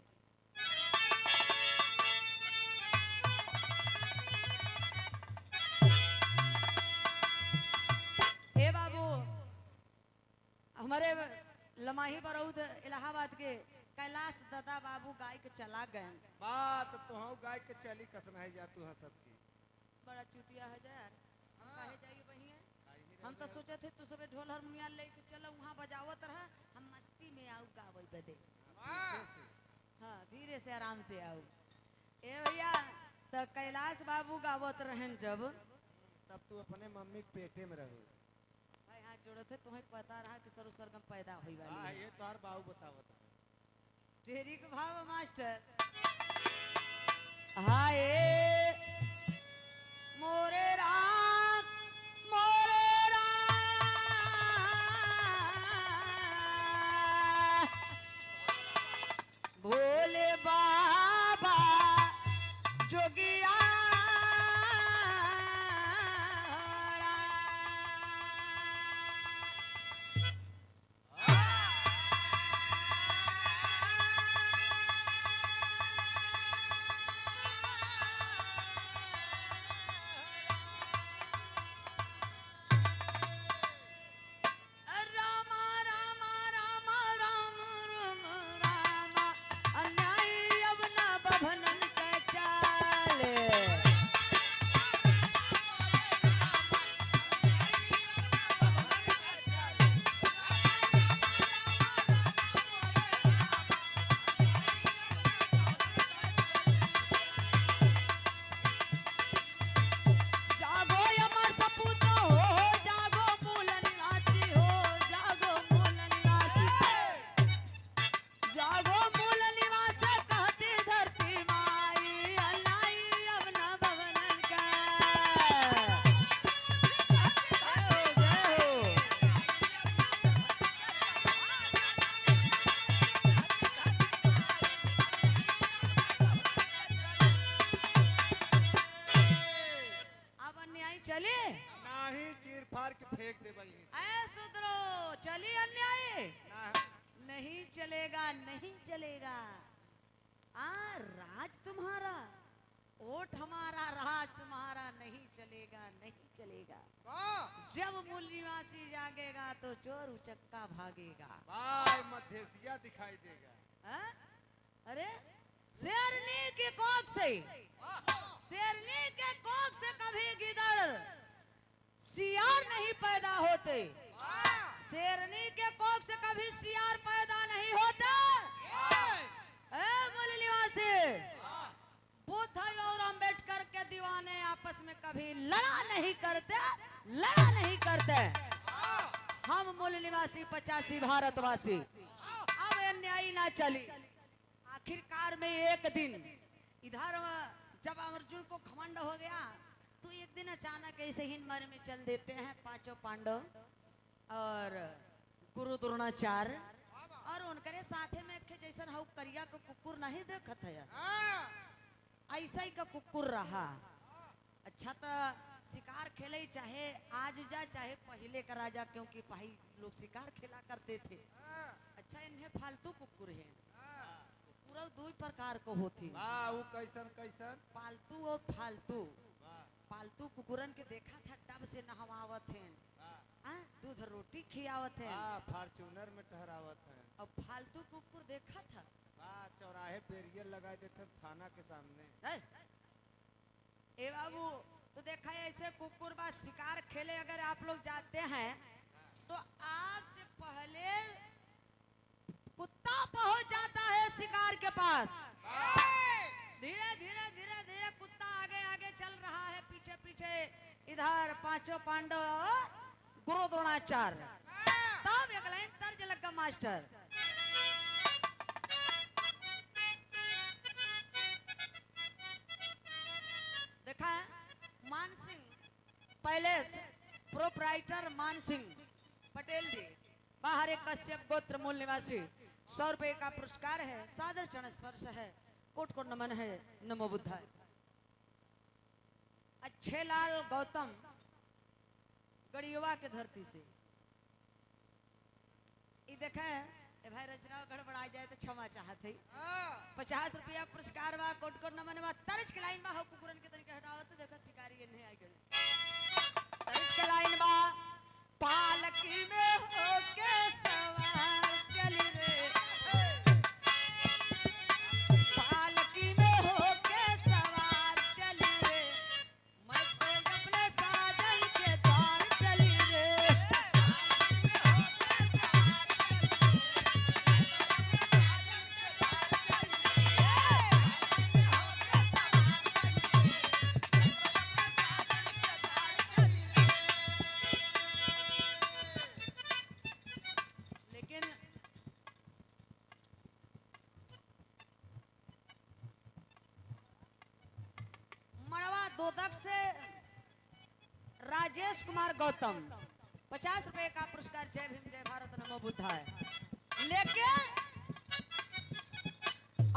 ए बाबू हमारे लमाही बरौद इलाहाबाद के कैलाश दादा बाबू गाय के चला गए। बात तो हम गाय के चली कसना है जा तू हंसत की। बड़ा चुतिया है यार। काहे जाइए बहिए? हम तो सोचे थे तू सब ढोल हारमोनिया लेके चलो वहाँ बजावत रहा, हम मस्ती में आऊ गावे बदे। हाँ धीरे से आराम से आओ। ए भैया तो कैलाश बाबू गावत रहन जब तब तू अपने मम्मी के पेटे में रहो। भाई हाथ जोड़े थे तुम्हें पता रहा कि सरू सरगम पैदा हुई वाली हाँ है। ये तो हर बाबू बतावत है। टेरी के भाव मास्टर हाय मोरे राम भोले बाबा जोगिया रामा रामा रामा राम राम रामा अन्याय अब ना बभनन के चाले जागो अमर सपूत हो जागो मूल निवासी हो जागो मूल निवासी जागो मूल निवास कहती धरती माई अल्लाई अब न भवनन का जय हो अब अन्याय चले नाही चीर फाड़ के फेंक दे भाई। ऐ सुधरो चली अन्याय ना नहीं चलेगा नहीं चलेगा राज तुम्हारा ओठ हमारा राज तुम्हारा नहीं चलेगा नहीं चलेगा जब मूल निवासी जागेगा तो चोर उचक्का भागेगा भाई मधेसिया दिखाई देगा। हाँ? अरे शेरनी के कोख से शेरनी के कोख से कभी गिदड़ सियार नहीं पैदा होते शेरनी के कोख से कभी सियार पैदा नहीं होते मूल निवासी बुद्ध और अंबेडकर के दीवाने आपस में कभी लड़ा नहीं करते हम मूल निवासी 85 भारतवासी अब अन्याय ना चली आखिरकार में एक दिन इधर जब अर्जुन को घमंड हो गया तो एक दिन अचानक ऐसे ही मर में चल देते हैं पांचों पांडव और गुरु द्रोणाचार्य और उनके साथे में एक जैसन हउ करिया को कुकुर नहीं देखत है ऐसा ही का कुकुर रहा। अच्छा तो शिकार खेले चाहे आज जा चाहे पहले का राजा क्योंकि पहले लोग शिकार खेला करते थे। अच्छा इन्हें फालतू कुकुर है पूरा दो प्रकार को होती वो कैसन कैसन पालतू और फालतू वाह पालतू कुकुरन के देखा था टब से नहवावत हैं वाह दूध रोटी खियावत हैं फॉर्च्यूनर में ठहरावत है। और फालतू कुकुर देखा था वाह चौराहे बैरियर लगा देते थाना के सामने। ए बाबू तो देखा है ऐसे कुकुर बा शिकार खेले अगर आप लोग जाते हैं तो आपसे पहले कुत्ता पहुंच जाता है शिकार के पास धीरे धीरे धीरे धीरे कुत्ता आगे आगे चल रहा है पीछे पीछे इधर पांचों पांडव गुरु द्रोणाचार्य तब एक लाइन तर्ज लगा मास्टर देखा मान सिंह पैलेस प्रोपराइटर मान सिंह पटेल जी बाहर एक कश्यप गोत्र मूल निवासी 100 रुपए का पुरस्कार है सादर चरण स्पर्श है कोट कोट नमन है नमो बुद्धाय। अच्छे लाल गौतम गड़ियवा के धरती से देखा है ए भाई रचना गड़बड़ा जाए तो क्षमा चाहते 50 रुपया पुरस्कार बा कोट कोट नमन बा तर्ज के लाइन बा हो कुकुरन के तरीके हटाओ तो देखा शिकारी नहीं आई गए तर्ज के लाइन बा पालकी में होके सवार चली रे पालकी में होके सवार चली रे मैं तो अपने साजन के द्वार चली रे दोदक से राजेश कुमार गौतम 50 रुपए का पुरस्कार। जय भीम जय भारत नमो बुद्धाय। लेकिन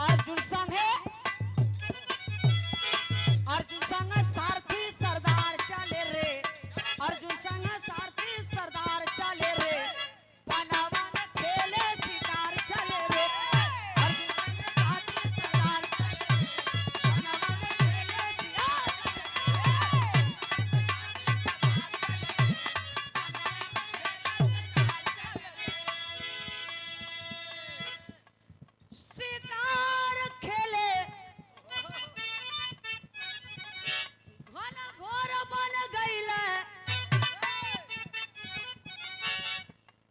अर्जुन संघे सारथी सरदार चले रे, अर्जुन संग सारथी सरदार चले रे, बनवा में खेले शिकार चले रे, अर्जुन संग सारथी सरदार बनवा में खेले शिकार शिकार खेले घन घोर बन गईले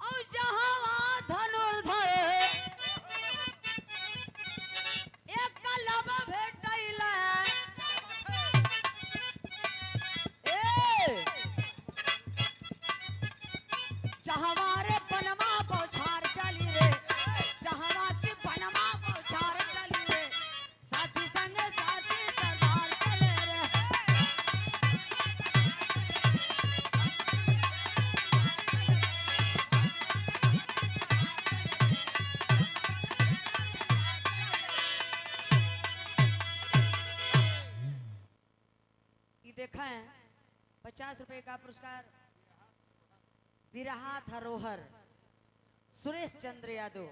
और जहाँ धनुर्धर एक लब भेटैले ए जहवारे बनवा बौछार चली रे, जहवा की बनवा बौछार चली रे, साथी संग साथी सरदार चले रे। ये देखें 50 रुपए का पुरस्कार विराहा धरोहर सुरेश चंद्र यादव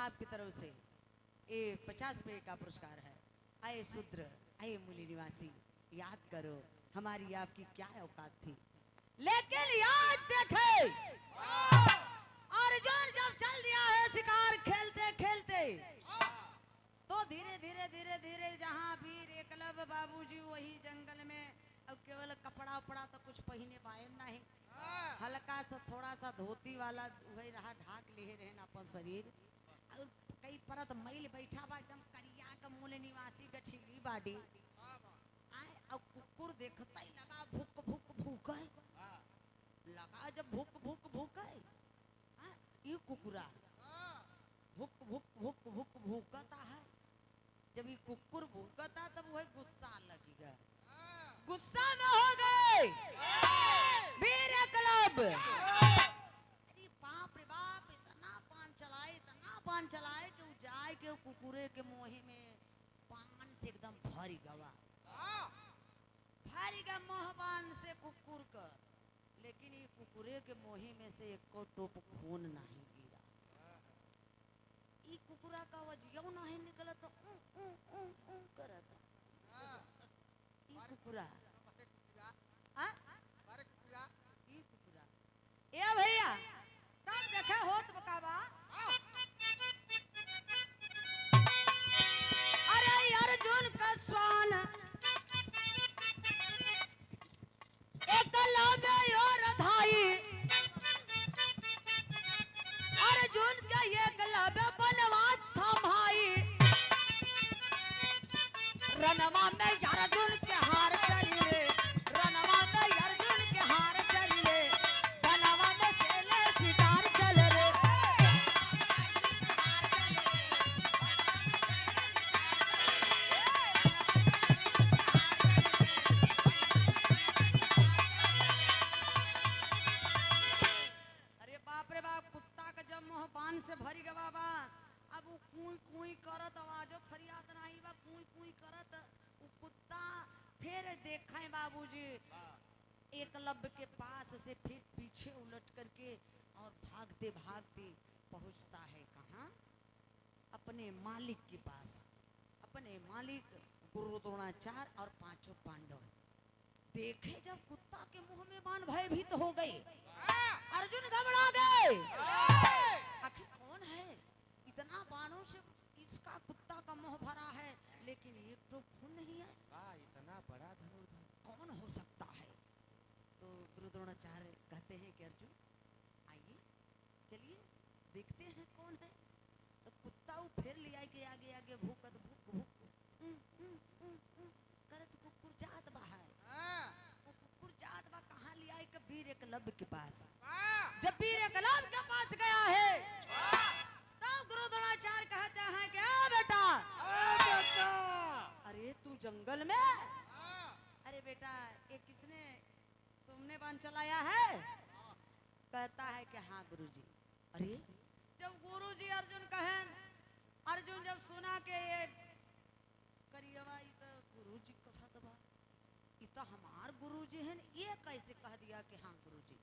आपकी तरफ से ये 50 रुपए का पुरस्कार है। आए शूद्र आए मूली निवासी, याद करो हमारी आपकी क्या औकात थी, लेकिन याद देखे अर्जुन जब चल दिया है शिकार खेलते खेलते, तो धीरे धीरे धीरे धीरे जहाँ वीर एकलव्य बाबूजी वही जंगल में अब केवल कपड़ा उपड़ा तो कुछ पहने पाए नहीं, हल्का सा थोड़ा सा धोती वाला वही रहा ढाक ले रहे अपन शरीर, और कई परत मैल बैठा बा एकदम करिया का मूल निवासी का छिली बाडी आए। अब कुकुर देखता ही लगा भूक भूक भूके, लगा जब भूक भूक भूके ये कुकुरा भूक भूक भूक भूक भूकता है। जब ये कुकुर भूकता तब वह गुस्सा लगेगा, गुस्सा में हो गए वीर एकलव्य। अरे बाप रे बाप, इतना पान चलाए जो जाए के कुकुरे के मोही में पान से एकदम भरी गवा, भरी गा मोहबान से कुकुर का, लेकिन ये कुकुरे के मोही में से एक को टोप खून नहीं गिरा। ये कुकुरा का वजियो नहीं निकला तो करता ये कुकुरा ए भैया तब देखे होत बकावा। अरे अर्जुन का स्वान एकलव्य और धाई, अर्जुन का एकलव्य बनवा था भाई, रनवा में अर्जुन के हार चली रे, रनवा में अर्जुन के हार चली रे, बनवा में सेले शिकार चल रे। अरे बाप रे बाप, कुत्ता का जब मोहबान से भरी गवा बा, अब वो कुई कुई करत आवाजो फरियाद नहीं बा, कुई कुई करत वो कुत्ता फिर देखें बाबूजी एकलव्य के पास से फिर पीछे उलट करके और भागते भागते पहुंचता है कहाँ, अपने मालिक के पास। अपने मालिक गुरु द्रोणाचार्य और पांचों पांडव देखे जब कुत्ता के मुंह में बाण भयभीत हो गए, अर्जुन घबरा गए, आखिर कौन है इतना बाणों से इसका कुत्ता का मुंह भरा है, लेकिन एक तो खून नहीं है, इतना बड़ा धनुर्धर कौन हो सकता है। तो गुरु द्रोणाचार्य कहते हैं कि अर्जुन आइए चलिए देखते हैं कौन है। तो कुत्ता वो फिर ले आए के आगे आगे भूकत भूक भूक करत कुकुर जात बा है, वो कुकुर जात बा कहाँ ले आए के वीर एकलव्य के पास। जब वीर एकलव्य के पास गया है तब गुरु द्रोणाचार्य कहते हैं कि बेटा, अरे तू जंगल में, अरे बेटा ये किसने तुमने बाण चलाया है? कहता है कि हाँ गुरुजी। अरे जब गुरुजी अर्जुन कहे, अर्जुन जब सुना के ये करियवा ई तो गुरुजी कहत बा, ई तो हमार गुरुजी हैं, ये कैसे कह दिया कि हाँ गुरुजी?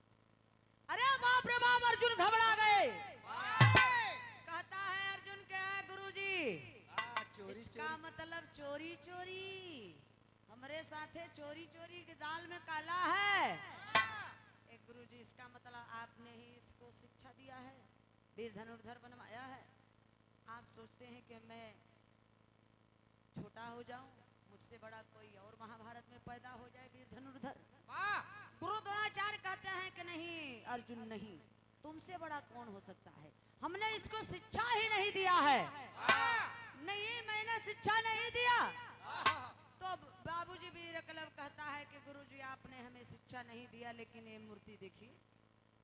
अरे बाप रे बाप, अर्जुन घबरा गए। कहता है अर्जुन के गुरुजी इसका मतलब चोरी चोरी, हमरे साथे चोरी चोरी के जाल में काला है। एक गुरुजी इसका मतलब आपने ही इसको शिक्षा दिया है, वीर धनुर्धर बनवाया है। आप सोचते हैं कि मैं छोटा हो जाऊं, मुझसे बड़ा कोई और महाभारत में पैदा हो जाए वीर धनुर्धर? गुरु द्रोणाचार्य कहते हैं कि नहीं अर्जुन नहीं, तुमसे बड़ा कौन हो सकता है, हमने इसको शिक्षा ही नहीं दिया है। नहीं मैंने शिक्षा नहीं दिया। तो बाबूजी वीर एकलव्य कहता है कि गुरुजी आपने हमें शिक्षा नहीं दिया, लेकिन ये मूर्ति देखिए,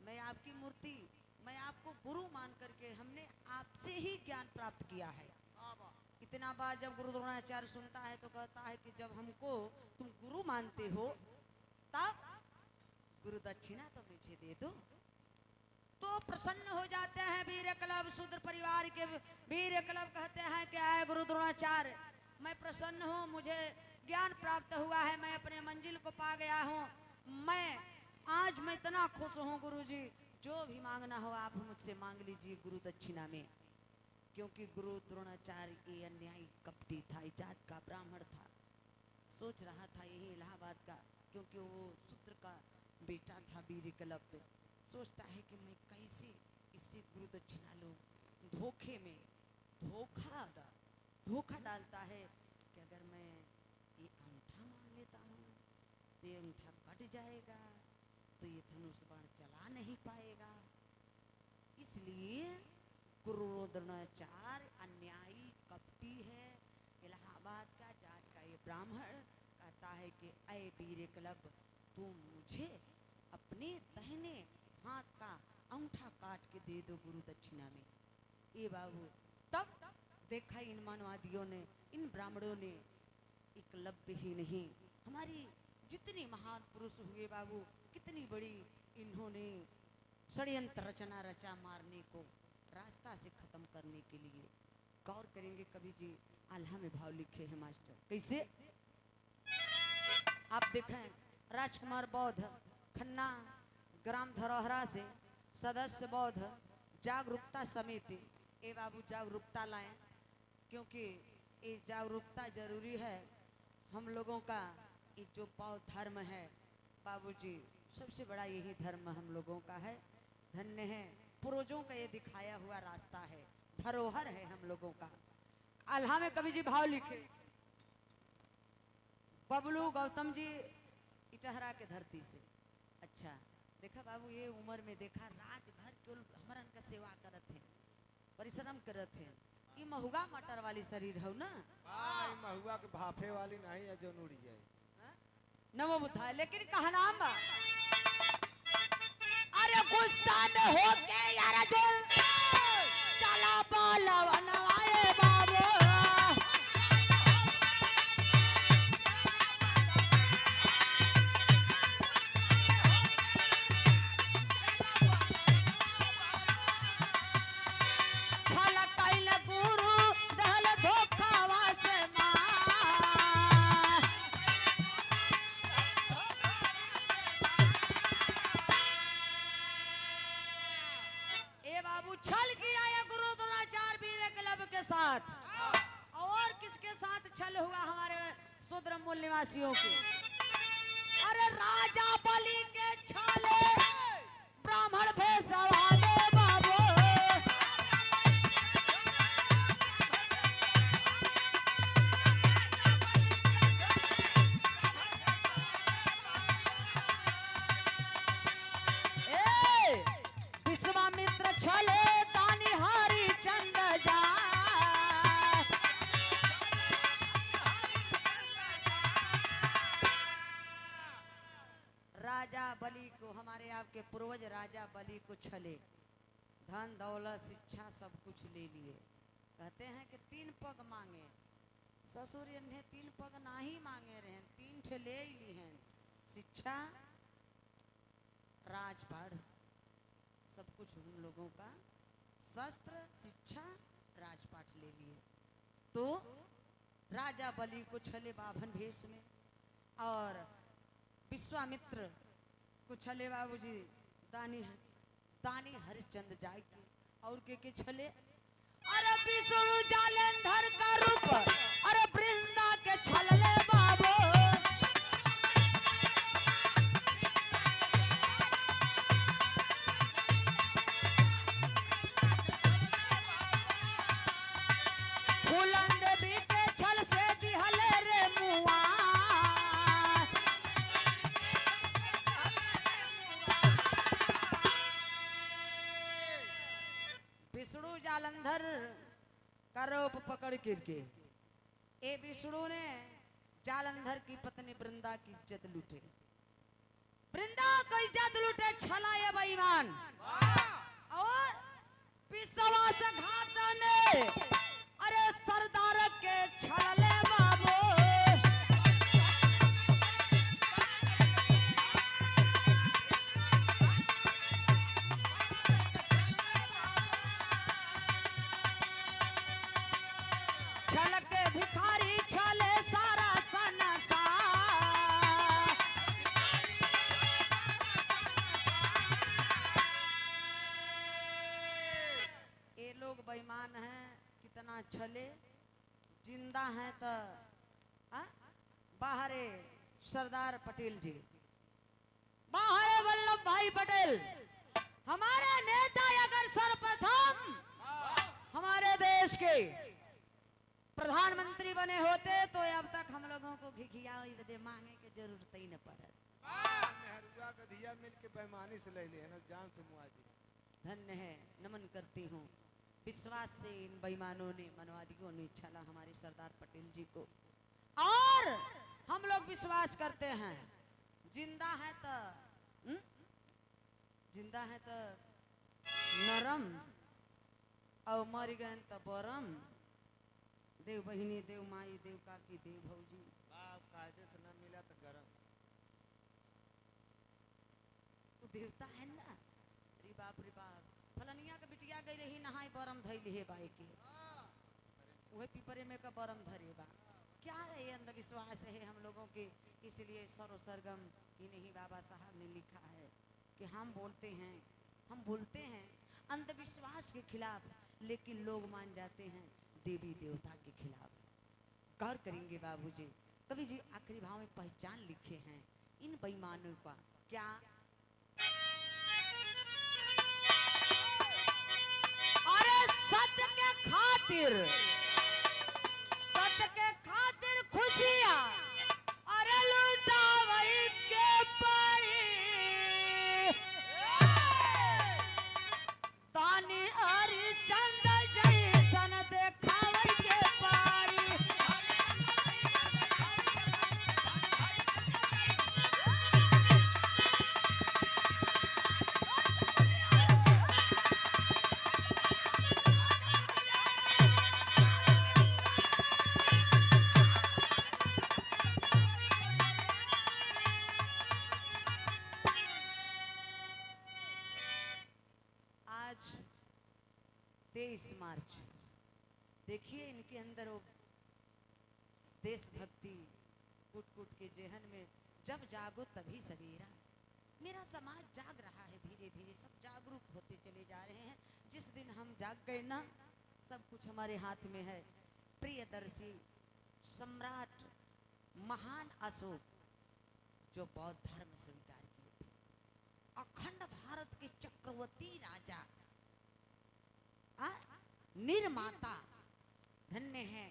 मैं आपकी मूर्ति, मैं आपको गुरु मान करके हमने आपसे ही ज्ञान प्राप्त किया है। इतना बार जब गुरु द्रोणाचार्य सुनता है तो कहता है कि जब हमको तुम गुरु मानते हो तब गुरु दक्षिणा तो मुझे दे दो। तो प्रसन्न हो जाते हैं वीर एकलव्य, शूद्र परिवार के वीर एकलव्य कहते हैं कि आए गुरु द्रोणाचार्य, मैं प्रसन्न हूँ, मुझे ज्ञान प्राप्त हुआ है, मैं अपने मंजिल को पा गया हूँ, आज मैं इतना खुश हूँ गुरुजी, जो भी मांगना हो आप मुझसे मांग लीजिए गुरु दक्षिणा में। क्योंकि गुरु द्रोणाचार्य ये अन्यायी कपटी था, जात का ब्राह्मण था, सोच रहा था यही इलाहाबाद का, क्योंकि वो शूद्र का बेटा था वीर एकलव्य, सोचता है कि मैं कैसे इससे गुरु दक्षिणा लूं। धोखे में धोखा डालता है कि अगर मैं ये अंगूठा मांग लेता हूँ तो ये अंगूठा कट जाएगा, तो ये धनुष बाण चला नहीं पाएगा। इसलिए गुरु द्रोणाचार्य अन्यायी कपटी है, इलाहाबाद का जात का ये ब्राह्मण कहता है कि अय वीर एकलव्य, तुम मुझे अपने दाहिने हाथ का अंगूठा काट के दे दो गुरु दक्षिणा में। ए बाबू, तब देखा इन मानवादियों ने, इन ब्राह्मणों ने, एकलव्य ही नहीं हमारी जितने महान पुरुष हुए बाबू, कितनी बड़ी इन्होंने षड्यंत्र रचना रचा मारने को, रास्ता से खत्म करने के लिए। गौर करेंगे कवि जी आल्हा में भाव लिखे हैं मास्टर, कैसे आप देखें। राजकुमार बौद्ध खन्ना ग्राम धरोहरा से सदस्य बौद्ध जागरूकता समिति, ए बाबू जागरूकता लाएं, क्योंकि ये जागरूकता जरूरी है। हम लोगों का ये जो बौद्ध धर्म है बाबूजी, सबसे बड़ा यही धर्म हम लोगों का है। धन्य है पूर्वजों का ये दिखाया हुआ रास्ता है, धरोहर है हम लोगों का। आल्हा में कवि जी भाव लिखे, बबलू गौतम जी इटहरा के धरती से। अच्छा देखा बाबू, ये उम्र में देखा रात भर केवल हमारा इनका सेवा करत है, परिश्रम करत है। ये महुआ मटर वाली शरीर है ना, महुआ के भाफे वाली नहीं है जो नुड़ी जाए। नमो बुद्धाय। लेकिन कहा नाम बा, अरे गुस्सा में होके यार जो चला बालवा नवाए बाबू, और किसके साथ छल हुआ हमारे शूद्र मूल निवासियों के? अरे राजा बलि के छाले ब्राह्मण भेषवा में बाबू, विश्वामित्र छले दानी हरि चंद्र जा, राजा बलि को, हमारे आपके पूर्वज राजा बलि को छले, धन दौलत शिक्षा सब कुछ ले लिए। कहते हैं कि 3 पग मांगे, ससुर इन्हें 3 पग नाही मांगे रहे, 3 ठे ले ली हैं, शिक्षा राजपाट सब कुछ उन लोगों का, शस्त्र शिक्षा राजपाट ले लिए। तो राजा बलि को छले बाभन भेष में और विश्वामित्र को छले बाबूजी दानी हरिश्चंद्र जाय के और के छले अरे विष्णु जालंधर का रूप अरे वृंदा के छलले बाबू फूलन देवी के छल से दिहले रे मुआ विष्णु जालंधर का रूप पकड़ करके ए विष्णु ने जालंधर की पत्नी वृंदा की इज्जत लूटे, वृंदा की इज्जत लूटे छला ये बेईमान और विश्वास घात में अरे सरदार के छलले बाबू छल के भिखारी छले सारा सनसा ये लोग बेईमान हैं, कितना छले जिंदा हैं तो बाहरे सरदार पटेल जी, बाहरे वल्लभ भाई पटेल हमारे नेता अगर सर्वप्रथम हमारे देश के प्रधानमंत्री बने होते तो अब तक हम लोगों को घिघिया मांगे की जरूरत ही न पड़त। नेहरूआ का धिया मिल के बेईमानी से ले ली है ना, जान से मुआवजा। धन्य है, नमन करती हूँ। विश्वास से इन बेईमानों ने मनवादियों ने छला हमारे सरदार पटेल जी को, और हम लोग विश्वास करते हैं जिंदा है तो नरम और मर गए तो बरम, देव बहिनी देव माई देव काकी देव भौजी बाप कायदे से न मिला तो गरम तो देवता है ना। रे बाप फलनिया के बिटिया गई रही नहाई बरम धैली है बाई के वह पिपरे में का बरम धरे बा। क्या है ये अंधविश्वास है हम लोगों के, इसलिए सर्व सरगम इन्हीं बाबा साहब ने लिखा है कि हम बोलते हैं अंधविश्वास के खिलाफ, लेकिन लोग मान जाते हैं देवी देवता के खिलाफ। गौर करेंगे बाबूजी, कवि जी आखिरी भाव में पहचान लिखे हैं इन बेईमानों का। क्या अरे सत्य के खातिर खुशियां अरे लुटावई के पड़ी तानी हरिचंद जैसन देखावई के पड़ी। आज 23 मार्च, देखिए इनके अंदर वो देशभक्ति कूट कूट के जेहन में, जब जागो तभी सवेरा। मेरा समाज जाग रहा है, धीरे धीरे सब जागरूक होते चले जा रहे हैं। जिस दिन हम जाग गए ना, सब कुछ हमारे हाथ में है। प्रियदर्शी सम्राट महान अशोक जो बौद्ध धर्म स्वीकार किए थे, अखंड भारत के चक्रवर्ती राजा निर्माता, धन्य है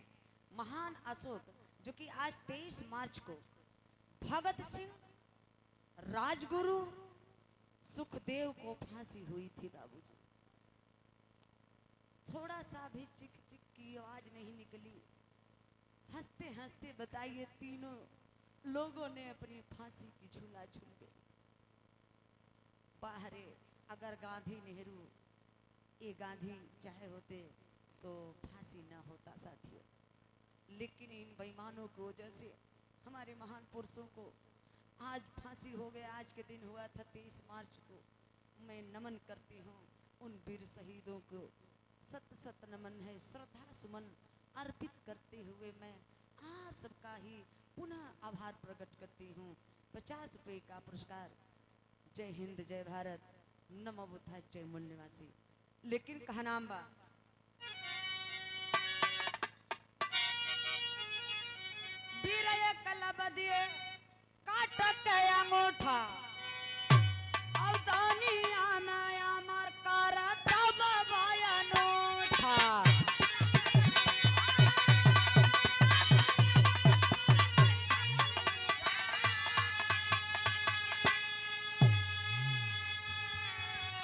महान अशोक, जो कि आज 23 मार्च को भगत सिंह राजगुरु सुखदेव को फांसी हुई थी बाबूजी। थोड़ा सा भी चिक चिक की आवाज नहीं निकली, हंसते हंसते बताइए तीनों लोगों ने अपनी फांसी की झूला झूल गई। बाहरे अगर गांधी नेहरू ये गांधी चाहे होते तो फांसी न होता साथियों। लेकिन इन बेईमानों की वजह से हमारे महान पुरुषों को आज फांसी हो गया। आज के दिन हुआ था 23 मार्च को। मैं नमन करती हूँ उन वीर शहीदों को, सत सत नमन है, श्रद्धा सुमन अर्पित करते हुए मैं आप सबका ही पुनः आभार प्रकट करती हूँ। 50 रुपये का पुरस्कार। जय हिंद, जय भारत, नमो बुद्धाय, जय मूल निवासी। लेकिन कहा नाम बा वीर कलब दिए काट के अंगूठा अवतानिया में अमर कर तब बयानूठा।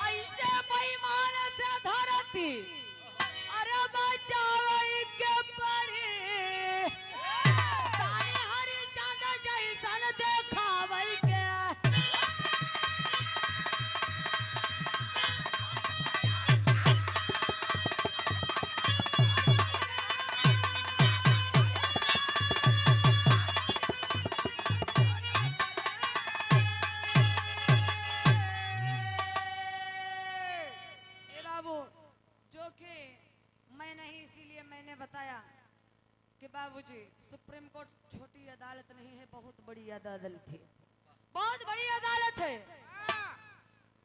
ऐसे बेईमान से धरती अरे बचावे के पड़ी, तारी हरिचंद जैसन देखावे के। ए बाबू, जो कि मैं नहीं, इसीलिए मैंने बताया कि बाबूजी सुप्रीम कोर्ट छोटी अदालत नहीं है, बहुत बड़ी अदालत है, बहुत बड़ी अदालत है।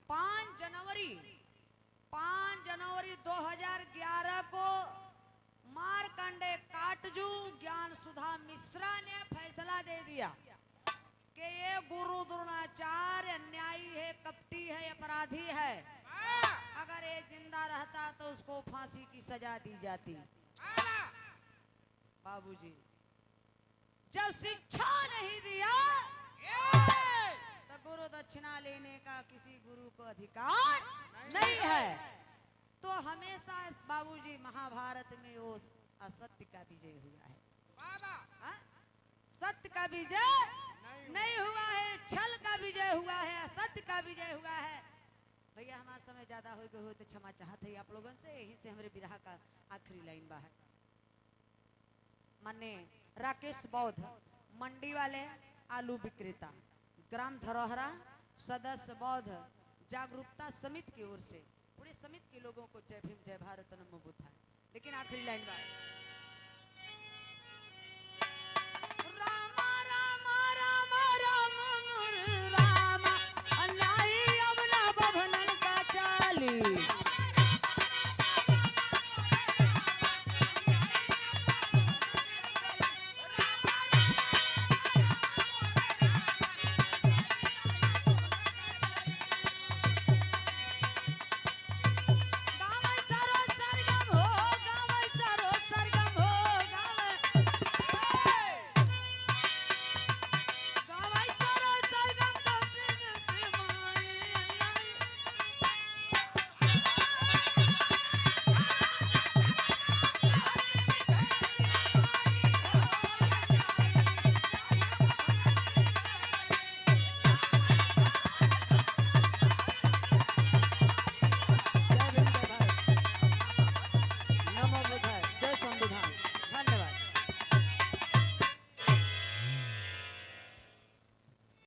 5 जनवरी 2011 को मार्कंडे काटजू ज्ञान सुधा मिश्रा ने फैसला दे दिया कि ये गुरु द्रोणाचार्य अन्यायी है, कपटी है, अपराधी है। अगर ये जिंदा रहता तो उसको फांसी की सजा दी जाती। बाबूजी, जब शिक्षा नहीं दिया तो गुरु दक्षिणा लेने का किसी गुरु को अधिकार नहीं है। तो हमेशा बाबूजी महाभारत में वो असत्य का विजय हुआ है। हाँ? सत्य का विजय नहीं हुआ है, छल का विजय हुआ है, असत्य का विजय हुआ है। भैया हमारा समय ज्यादा हो गए हो तो क्षमा चाहते हैं आप लोगों से। यहीं से हमारे विरह का आखिरी लाइन बा है। माने राकेश बौद्ध, मंडी वाले आलू विक्रेता, ग्राम धरोहरा, सदस्य बौद्ध जागरूकता समिति की ओर से पूरे समिति के लोगों को जय भीम, जय भारत, नमो बुद्धाय। लेकिन आखिरी लाइन बा